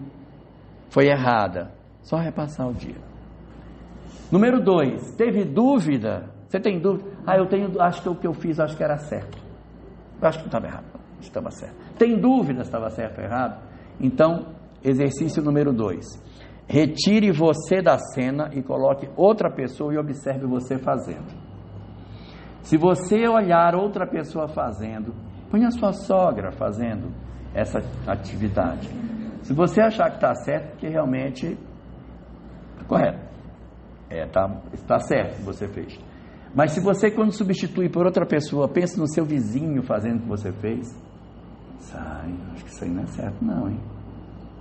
foi errada. Só repassar o dia. Número 2, teve dúvida? Você tem dúvida? Acho que o que eu fiz, acho que era certo. Eu acho que não estava errado, estava certo. Tem dúvida se estava certo ou errado? Então, exercício número 2. Retire você da cena e coloque outra pessoa e observe você fazendo. Se você olhar outra pessoa fazendo, põe a sua sogra fazendo essa atividade. Se você achar que está certo, porque realmente correto, está certo o que você fez. Mas se você, quando substitui por outra pessoa, pensa no seu vizinho fazendo o que você fez, acho que isso aí não é certo não, hein?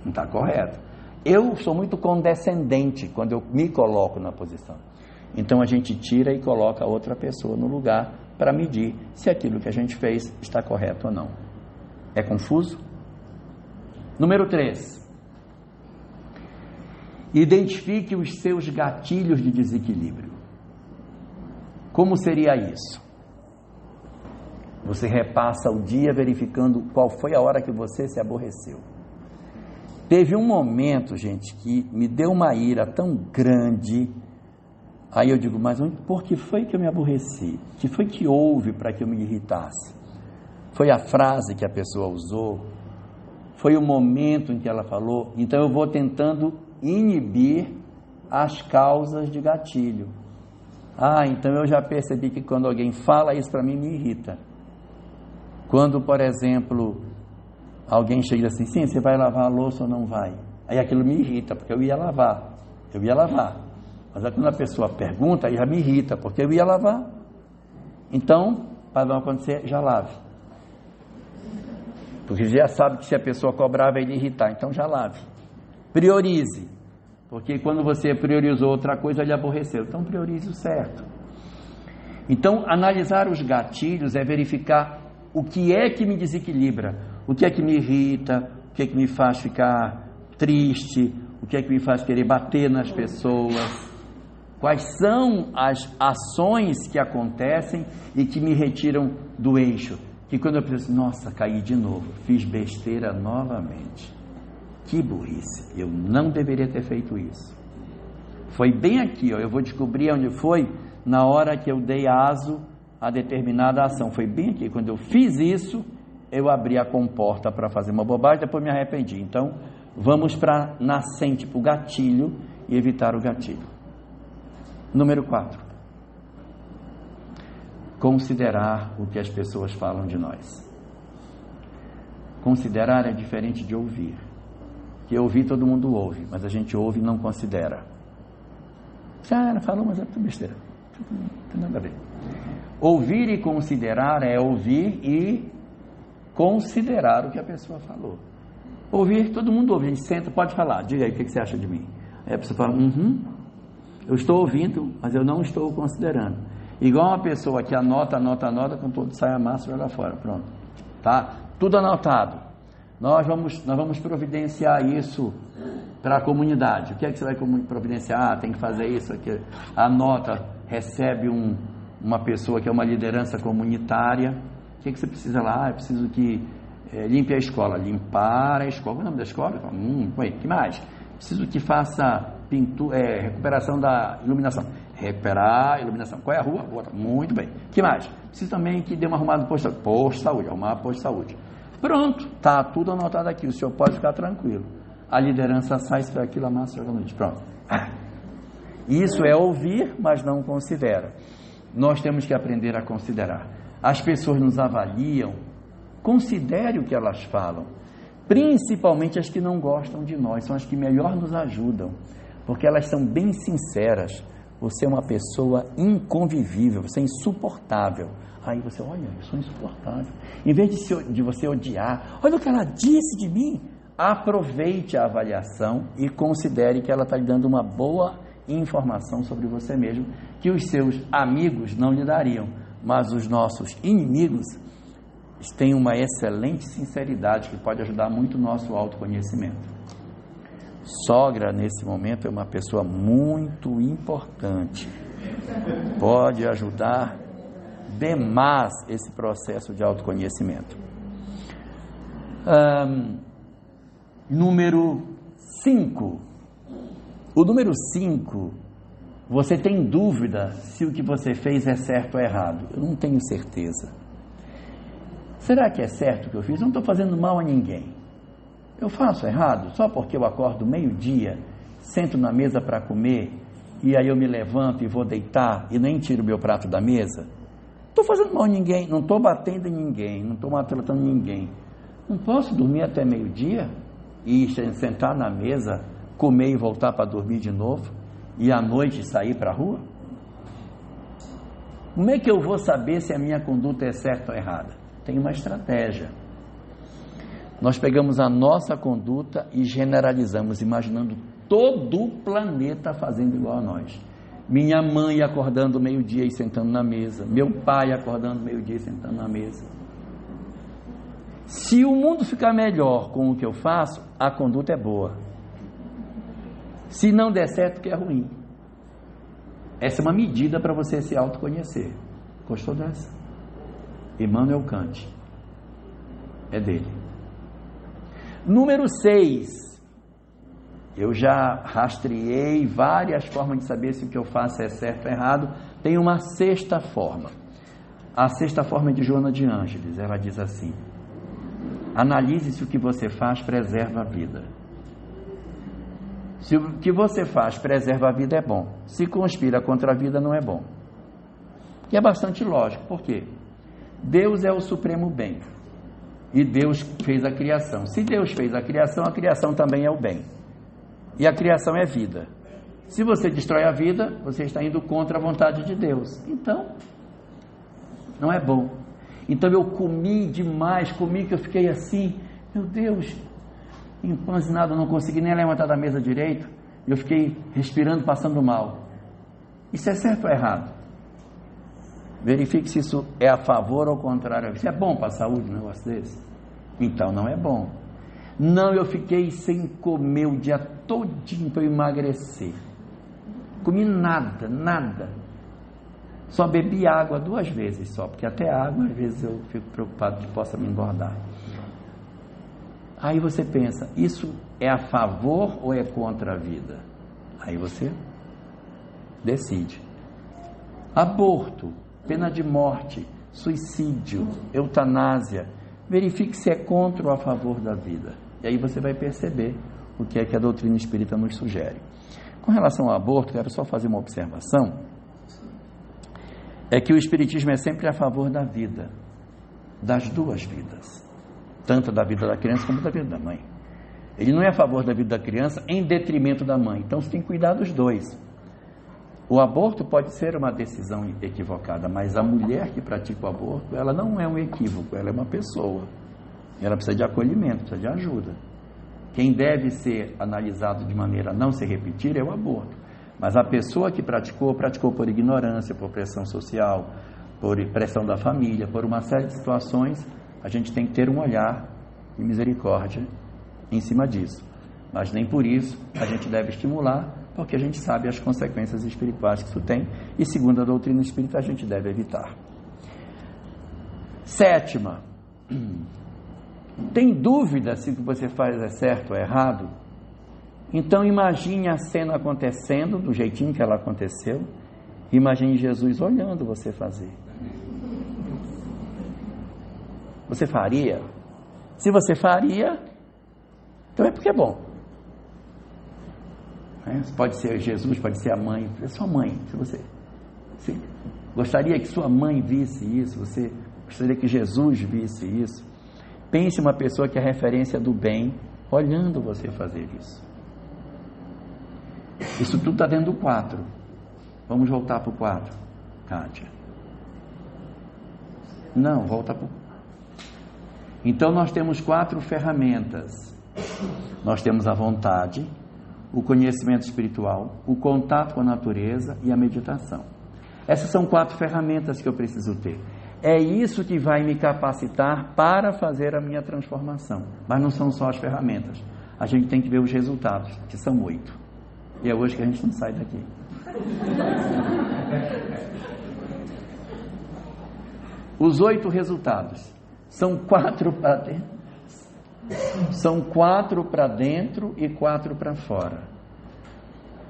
Não está correto. Eu sou muito condescendente quando eu me coloco na posição. Então a gente tira e coloca outra pessoa no lugar para medir se aquilo que a gente fez está correto ou não. É confuso? Número 3. Identifique os seus gatilhos de desequilíbrio. Como seria isso? Você repassa o dia verificando qual foi a hora que você se aborreceu. Teve um momento, gente, que me deu uma ira tão grande. Aí eu digo, mas por que foi que eu me aborreci? O que foi que houve para que eu me irritasse? Foi a frase que a pessoa usou? Foi o momento em que ela falou? Então eu vou tentando inibir as causas de gatilho. Então eu já percebi que quando alguém fala isso para mim, me irrita. Quando, por exemplo, alguém chega assim, sim, você vai lavar a louça ou não vai? Aí aquilo me irrita, porque eu ia lavar. Mas aí quando a pessoa pergunta, aí já me irrita, porque eu ia lavar. Então, para não acontecer, já lave. Porque já sabe que se a pessoa cobrar, vai lhe irritar, então já lave. Priorize, porque quando você priorizou outra coisa, ele aborreceu. Então priorize o certo. Então, analisar os gatilhos é verificar o que é que me desequilibra, o que é que me irrita, o que é que me faz ficar triste, o que é que me faz querer bater nas pessoas. Quais são as ações que acontecem e que me retiram do eixo? Que quando eu penso, nossa, caí de novo, fiz besteira novamente. Que burrice, eu não deveria ter feito isso. Foi bem aqui, eu vou descobrir onde foi, na hora que eu dei aso a determinada ação. Foi bem aqui, quando eu fiz isso, eu abri a comporta para fazer uma bobagem, depois me arrependi. Então, vamos para a nascente, para o gatilho e evitar o gatilho. Número 4. Considerar o que as pessoas falam de nós. Considerar é diferente de ouvir. Que ouvir todo mundo ouve, mas a gente ouve e não considera. Ela falou, mas é tudo besteira. Não tem nada a ver. Ouvir e considerar é ouvir e considerar o que a pessoa falou. Ouvir, todo mundo ouve, a gente senta, pode falar, diga aí o que você acha de mim. Aí a pessoa fala, eu estou ouvindo, mas eu não estou considerando. Igual uma pessoa que anota, quando todo sai a massa, joga fora, pronto. Tá? Tudo anotado. Nós vamos providenciar isso para a comunidade. O que é que você vai providenciar? Tem que fazer isso aqui. Anota, recebe uma pessoa que é uma liderança comunitária. O que é que você precisa lá? Eu preciso que limpe a escola. Limpar a escola. Qual é o nome da escola? O que mais? Preciso que faça recuperação da iluminação. Recuperar a iluminação. Qual é a rua? Muito bem. O que mais? Preciso também que dê uma arrumada no posto de saúde. Arrumar posto de saúde. Pronto, está tudo anotado aqui. O senhor pode ficar tranquilo. A liderança sai, se for aquilo, amassa, joga à noite. Pronto. Isso é ouvir, mas não considera. Nós temos que aprender a considerar. As pessoas nos avaliam, considere o que elas falam. Principalmente as que não gostam de nós, são as que melhor nos ajudam, porque elas são bem sinceras. Você é uma pessoa inconvivível, você é insuportável. Aí você, olha, eu sou insuportável. Em vez de você odiar, olha o que ela disse de mim. Aproveite a avaliação e considere que ela está lhe dando uma boa informação sobre você mesmo, que os seus amigos não lhe dariam, mas os nossos inimigos têm uma excelente sinceridade que pode ajudar muito o nosso autoconhecimento. Sogra, nesse momento, é uma pessoa muito importante. Pode ajudar demais esse processo de autoconhecimento. Número 5. O número 5, você tem dúvida se o que você fez é certo ou errado. Eu não tenho certeza. Será que é certo o que eu fiz? Eu não estou fazendo mal a ninguém. Eu faço errado só porque eu acordo meio-dia, sento na mesa para comer, e aí eu me levanto e vou deitar e nem tiro meu prato da mesa? Não estou fazendo mal a ninguém, não estou batendo em ninguém, não estou maltratando ninguém. Não posso dormir até meio-dia e sentar na mesa, comer e voltar para dormir de novo, e à noite sair para a rua? Como é que eu vou saber se a minha conduta é certa ou errada? Tem uma estratégia. Nós pegamos a nossa conduta e generalizamos, imaginando todo o planeta fazendo igual a nós. Minha mãe acordando meio-dia e sentando na mesa, meu pai acordando meio-dia e sentando na mesa. Se o mundo ficar melhor com o que eu faço, a conduta é boa. Se não der certo, que é ruim. Essa é uma medida para você se autoconhecer. Gostou dessa? Immanuel Kant. É dele. Número 6. Eu já rastreei várias formas de saber se o que eu faço é certo ou errado. Tem uma sexta forma. A sexta forma é de Joana de Ângeles. Ela diz assim: analise se o que você faz preserva a vida. Se o que você faz preserva a vida, é bom. Se conspira contra a vida, não é bom. E é bastante lógico. Por quê? Deus é o supremo bem. E Deus fez a criação. Se Deus fez a criação também é o bem. E a criação é vida. Se você destrói a vida, você está indo contra a vontade de Deus. Então, não é bom. Então eu comi demais, que eu fiquei assim, meu Deus, empanzinado, não consegui nem levantar da mesa direito. Eu fiquei respirando, passando mal. Isso é certo ou errado? Verifique se isso é a favor ou contrário. Isso é bom para a saúde, um negócio desse? Então não é bom. Não, eu fiquei sem comer o dia todinho para eu emagrecer. Comi nada. Só bebi água 2 vezes só, porque até água às vezes eu fico preocupado que possa me engordar. Aí você pensa, isso é a favor ou é contra a vida? Aí você decide. Aborto, pena de morte, suicídio, eutanásia. Verifique se é contra ou a favor da vida. E aí você vai perceber o que é que a doutrina espírita nos sugere. Com relação ao aborto, quero só fazer uma observação. É que o espiritismo é sempre a favor da vida, das duas vidas, tanto da vida da criança como da vida da mãe. Ele não é a favor da vida da criança em detrimento da mãe. Então você tem que cuidar dos dois. O aborto pode ser uma decisão equivocada, mas a mulher que pratica o aborto, ela não é um equívoco, ela é uma pessoa. Ela precisa de acolhimento, precisa de ajuda. Quem deve ser analisado de maneira a não se repetir é o aborto. Mas a pessoa que praticou por ignorância, por pressão social, por pressão da família, por uma série de situações, a gente tem que ter um olhar de misericórdia em cima disso. Mas nem por isso a gente deve estimular, porque a gente sabe as consequências espirituais que isso tem, e segundo a doutrina espírita a gente deve evitar. 7ª, tem dúvida se o que você faz é certo ou errado? Então imagine a cena acontecendo do jeitinho que ela aconteceu, imagine Jesus olhando você fazer. Você faria? Se você faria, então é porque é bom. Pode ser Jesus, pode ser a mãe, é sua mãe. Se você gostaria que sua mãe visse isso, você gostaria que Jesus visse isso. Pense uma pessoa que é referência do bem, olhando você fazer isso. Isso tudo está dentro do 4. Vamos voltar para o 4, Kátia. Não, volta para o... Então nós temos 4 ferramentas. Nós temos a vontade, o conhecimento espiritual, o contato com a natureza e a meditação. Essas são 4 ferramentas que eu preciso ter. É isso que vai me capacitar para fazer a minha transformação. Mas não são só as ferramentas. A gente tem que ver os resultados, que são 8. E é hoje que a gente não sai daqui. Os 8 resultados são 4 para dentro. São 4 para dentro e 4 para fora.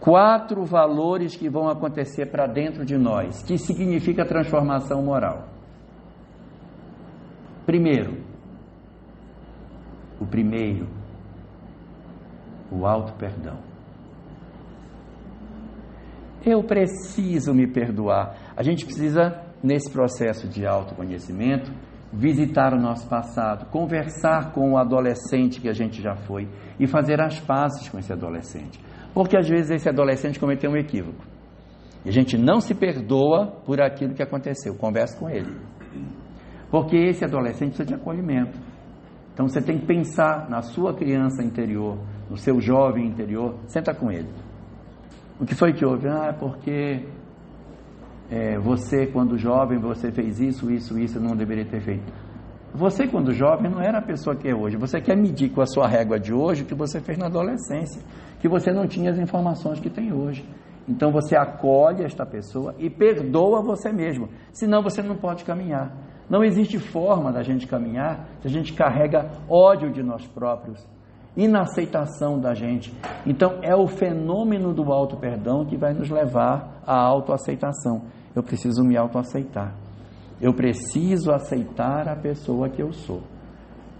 4 valores que vão acontecer para dentro de nós, que significa transformação moral. O auto-perdão. Eu preciso me perdoar. A gente precisa, nesse processo de autoconhecimento, visitar o nosso passado, conversar com o adolescente que a gente já foi e fazer as pazes com esse adolescente. Porque às vezes esse adolescente cometeu um equívoco. E a gente não se perdoa por aquilo que aconteceu. Converse com ele. Porque esse adolescente precisa de acolhimento. Então você tem que pensar na sua criança interior, no seu jovem interior, senta com ele. O que foi que houve? Porque você quando jovem, você fez isso, não deveria ter feito. Você quando jovem não era a pessoa que é hoje. Você quer medir com a sua régua de hoje o que você fez na adolescência, que você não tinha as informações que tem hoje. Então você acolhe esta pessoa e perdoa você mesmo, senão você não pode caminhar. Não existe forma da gente caminhar se a gente carrega ódio de nós próprios, inaceitação da gente. Então é o fenômeno do auto-perdão que vai nos levar à autoaceitação. Eu preciso me autoaceitar. Eu preciso aceitar a pessoa que eu sou.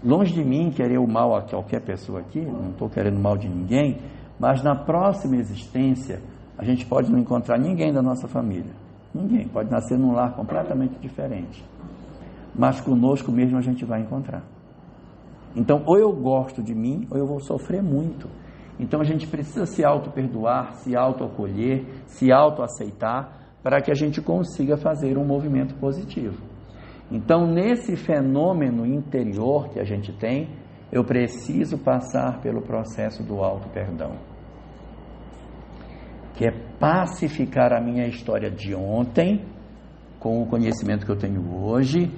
Longe de mim querer o mal a qualquer pessoa aqui, não estou querendo mal de ninguém, mas na próxima existência a gente pode não encontrar ninguém da nossa família. Ninguém, pode nascer num lar completamente diferente. Mas conosco mesmo a gente vai encontrar. Então, ou eu gosto de mim, ou eu vou sofrer muito. Então, a gente precisa se auto-perdoar, se auto-acolher, se auto-aceitar, para que a gente consiga fazer um movimento positivo. Então, nesse fenômeno interior que a gente tem, eu preciso passar pelo processo do auto-perdão, que é pacificar a minha história de ontem, com o conhecimento que eu tenho hoje,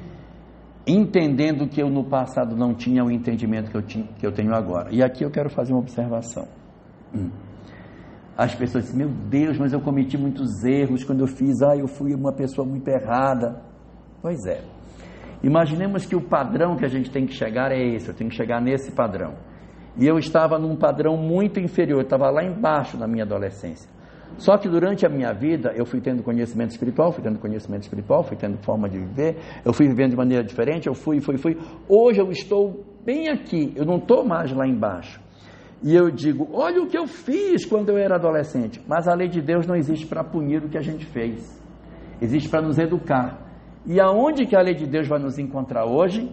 entendendo que eu no passado não tinha o entendimento que eu tenho agora. E aqui eu quero fazer uma observação. As pessoas dizem, meu Deus, mas eu cometi muitos erros quando eu fiz, eu fui uma pessoa muito errada. Pois é. Imaginemos que o padrão que a gente tem que chegar é esse, eu tenho que chegar nesse padrão. E eu estava num padrão muito inferior, eu estava lá embaixo na minha adolescência. Só que durante a minha vida, eu fui tendo conhecimento espiritual, fui tendo forma de viver, eu fui vivendo de maneira diferente, eu fui. Hoje eu estou bem aqui, eu não estou mais lá embaixo. E eu digo, olha o que eu fiz quando eu era adolescente. Mas a lei de Deus não existe para punir o que a gente fez. Existe para nos educar. E aonde que a lei de Deus vai nos encontrar hoje?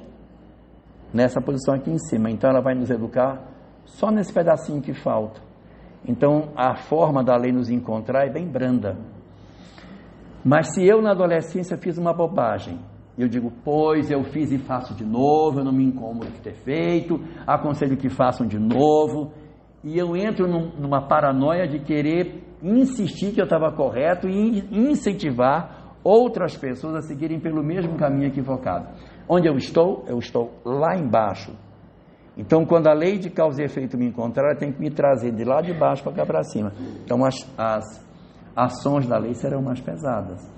Nessa posição aqui em cima. Então ela vai nos educar só nesse pedacinho que falta. Então a forma da lei nos encontrar é bem branda. Mas se eu na adolescência fiz uma bobagem, E eu digo, pois eu fiz e faço de novo, eu não me incomodo de ter feito, aconselho que façam de novo. E eu entro numa paranoia de querer insistir que eu estava correto e incentivar outras pessoas a seguirem pelo mesmo caminho equivocado. Onde eu estou lá embaixo. Então, quando a lei de causa e efeito me encontrar, ela tem que me trazer de lá de baixo para cá para cima. Então, as ações da lei serão mais pesadas.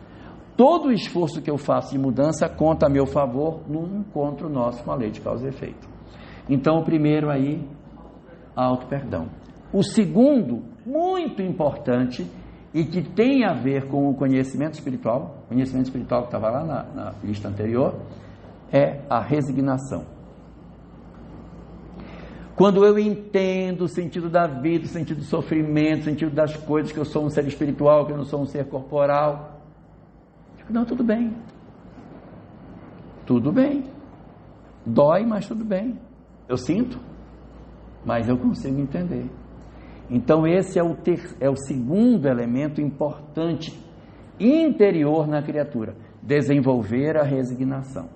Todo o esforço que eu faço de mudança conta a meu favor num encontro nosso com a lei de causa e efeito. Então, o primeiro aí, auto-perdão. O segundo, muito importante, e que tem a ver com o conhecimento espiritual que estava lá na lista anterior, é a resignação. Quando eu entendo o sentido da vida, o sentido do sofrimento, o sentido das coisas, que eu sou um ser espiritual, que eu não sou um ser corporal, não, tudo bem, dói, mas tudo bem, eu sinto, mas eu consigo entender. Então esse é o segundo elemento importante interior na criatura, desenvolver a resignação.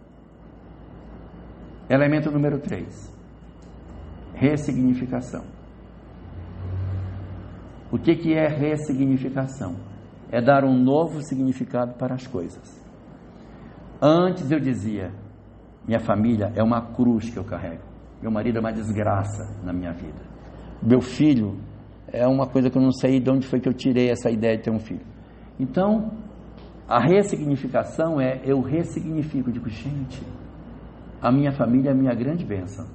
Elemento número 3, ressignificação. O que é ressignificação? É dar um novo significado para as coisas. Antes eu dizia, minha família é uma cruz que eu carrego, meu marido é uma desgraça na minha vida, meu filho é uma coisa que eu não sei de onde foi que eu tirei essa ideia de ter um filho. Então, a ressignificação eu ressignifico, digo, gente, a minha família é a minha grande bênção.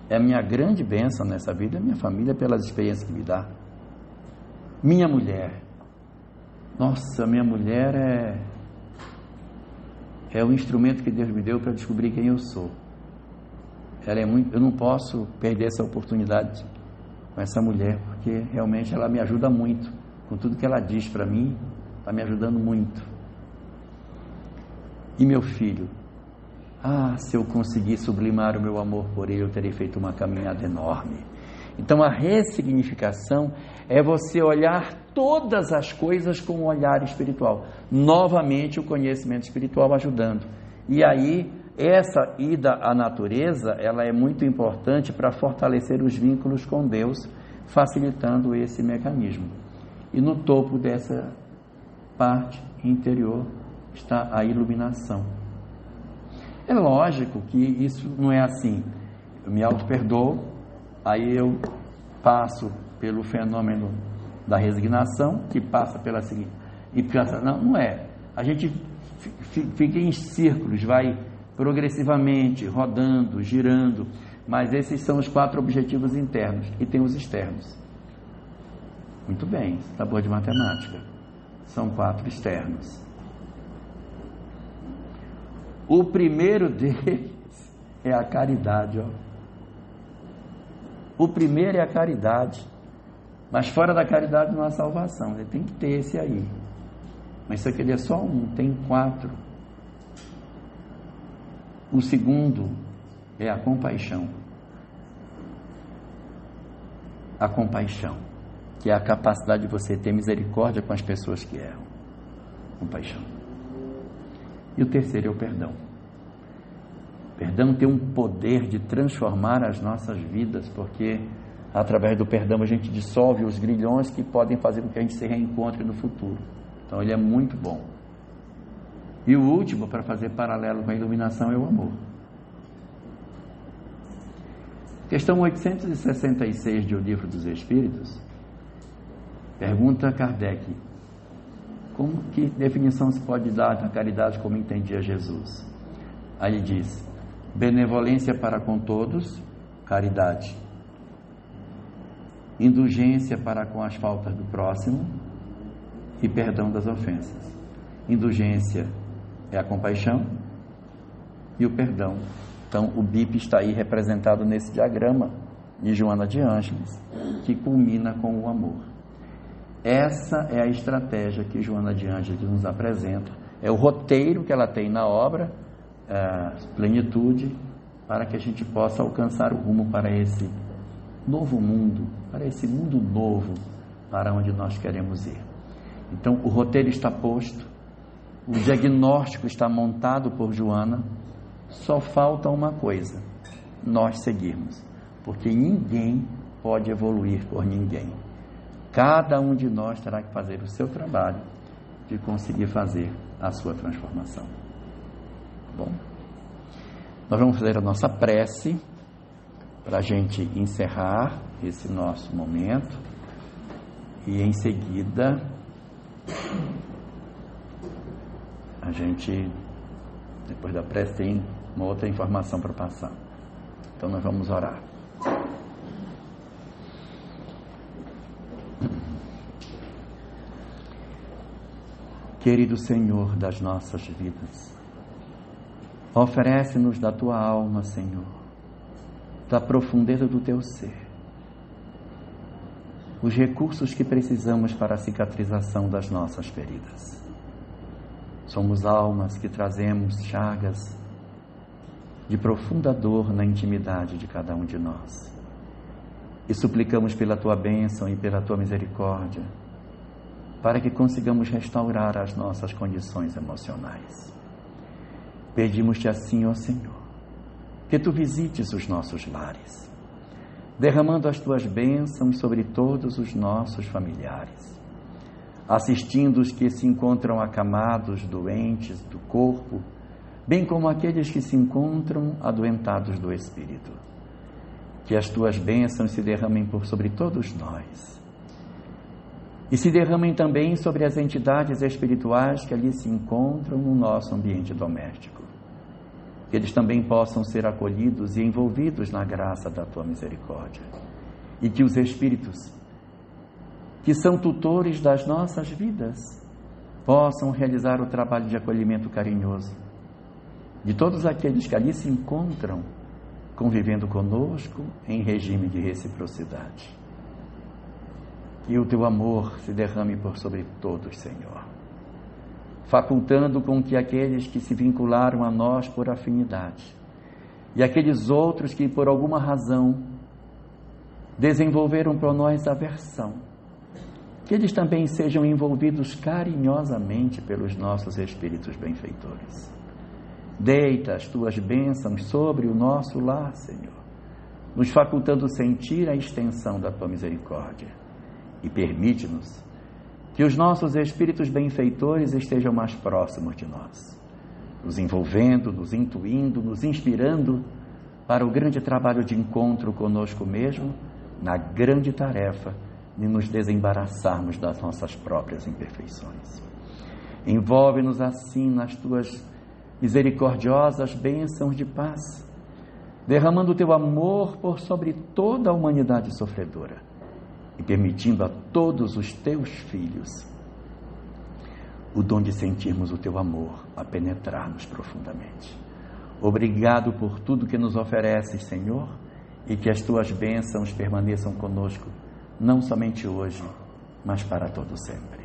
É a minha grande bênção nessa vida, a minha família, pelas experiências que me dá. Minha mulher, nossa, minha mulher é o instrumento que Deus me deu para descobrir quem eu sou. Eu não posso perder essa oportunidade com essa mulher, porque realmente ela me ajuda muito, com tudo que ela diz para mim, está me ajudando muito. E meu filho, se eu conseguir sublimar o meu amor por ele, eu terei feito uma caminhada enorme. Então a ressignificação é você olhar todas as coisas com um olhar espiritual, novamente o conhecimento espiritual ajudando. E aí essa ida à natureza, ela é muito importante para fortalecer os vínculos com Deus, facilitando esse mecanismo. E no topo dessa parte interior está a iluminação. É lógico que isso não é assim, eu me auto-perdoo, aí eu passo pelo fenômeno da resignação, que passa pela seguinte, e pensa, não é, a gente fica em círculos, vai progressivamente, rodando, girando, mas esses são os 4 objetivos internos, e tem os externos. Muito bem, está boa de matemática, são 4 externos. O primeiro deles é a caridade, O primeiro é a caridade, mas fora da caridade não há salvação, ele tem que ter esse aí. Mas isso aqui é só um, tem 4. O segundo é a compaixão. A compaixão, que é a capacidade de você ter misericórdia com as pessoas que erram. Compaixão. E o terceiro é o perdão. O perdão tem um poder de transformar as nossas vidas, porque através do perdão a gente dissolve os grilhões que podem fazer com que a gente se reencontre no futuro. Então ele é muito bom. E o último, para fazer paralelo com a iluminação, é o amor. Questão 866 de O Livro dos Espíritos, pergunta Kardec, que definição se pode dar da caridade como entendia Jesus? Aí ele diz, benevolência para com todos, caridade. Indulgência para com as faltas do próximo e perdão das ofensas. Indulgência é a compaixão e o perdão. Então o BIP está aí representado nesse diagrama de Joana de Ângeles, que culmina com o amor. Essa é a estratégia que Joana de Ângeles nos apresenta, é o roteiro que ela tem na obra, Plenitude, para que a gente possa alcançar o rumo para esse novo mundo, para esse mundo novo, para onde nós queremos ir. Então o roteiro está posto, o diagnóstico está montado por Joana, só falta uma coisa: nós seguirmos, porque ninguém pode evoluir por ninguém. Cada um de nós terá que fazer o seu trabalho de conseguir fazer a sua transformação. Bom, nós vamos fazer a nossa prece para a gente encerrar esse nosso momento e em seguida a gente, depois da prece, tem uma outra informação para passar. Então nós vamos orar. Querido Senhor das nossas vidas, oferece-nos da Tua alma, Senhor, da profundeza do Teu ser, os recursos que precisamos para a cicatrização das nossas feridas. Somos almas que trazemos chagas de profunda dor na intimidade de cada um de nós. E suplicamos pela Tua bênção e pela Tua misericórdia, para que consigamos restaurar as nossas condições emocionais. Pedimos-te assim, ó Senhor, que Tu visites os nossos lares, derramando as Tuas bênçãos sobre todos os nossos familiares, assistindo os que se encontram acamados, doentes do corpo, bem como aqueles que se encontram adoentados do espírito. Que as Tuas bênçãos se derramem por sobre todos nós, e se derramem também sobre as entidades espirituais que ali se encontram no nosso ambiente doméstico. Que eles também possam ser acolhidos e envolvidos na graça da Tua misericórdia. E que os espíritos, que são tutores das nossas vidas, possam realizar o trabalho de acolhimento carinhoso de todos aqueles que ali se encontram, convivendo conosco em regime de reciprocidade. Que o Teu amor se derrame por sobre todos, Senhor, facultando com que aqueles que se vincularam a nós por afinidade e aqueles outros que por alguma razão desenvolveram por nós aversão, que eles também sejam envolvidos carinhosamente pelos nossos espíritos benfeitores. Deita as Tuas bênçãos sobre o nosso lar, Senhor, nos facultando sentir a extensão da Tua misericórdia. E permite-nos que os nossos espíritos benfeitores estejam mais próximos de nós, nos envolvendo, nos intuindo, nos inspirando para o grande trabalho de encontro conosco mesmo, na grande tarefa de nos desembaraçarmos das nossas próprias imperfeições. Envolve-nos assim nas Tuas misericordiosas bênçãos de paz, derramando o Teu amor por sobre toda a humanidade sofredora, e permitindo a todos os Teus filhos o dom de sentirmos o Teu amor a penetrar-nos profundamente. Obrigado por tudo que nos ofereces, Senhor, e que as Tuas bênçãos permaneçam conosco, não somente hoje, mas para todo sempre.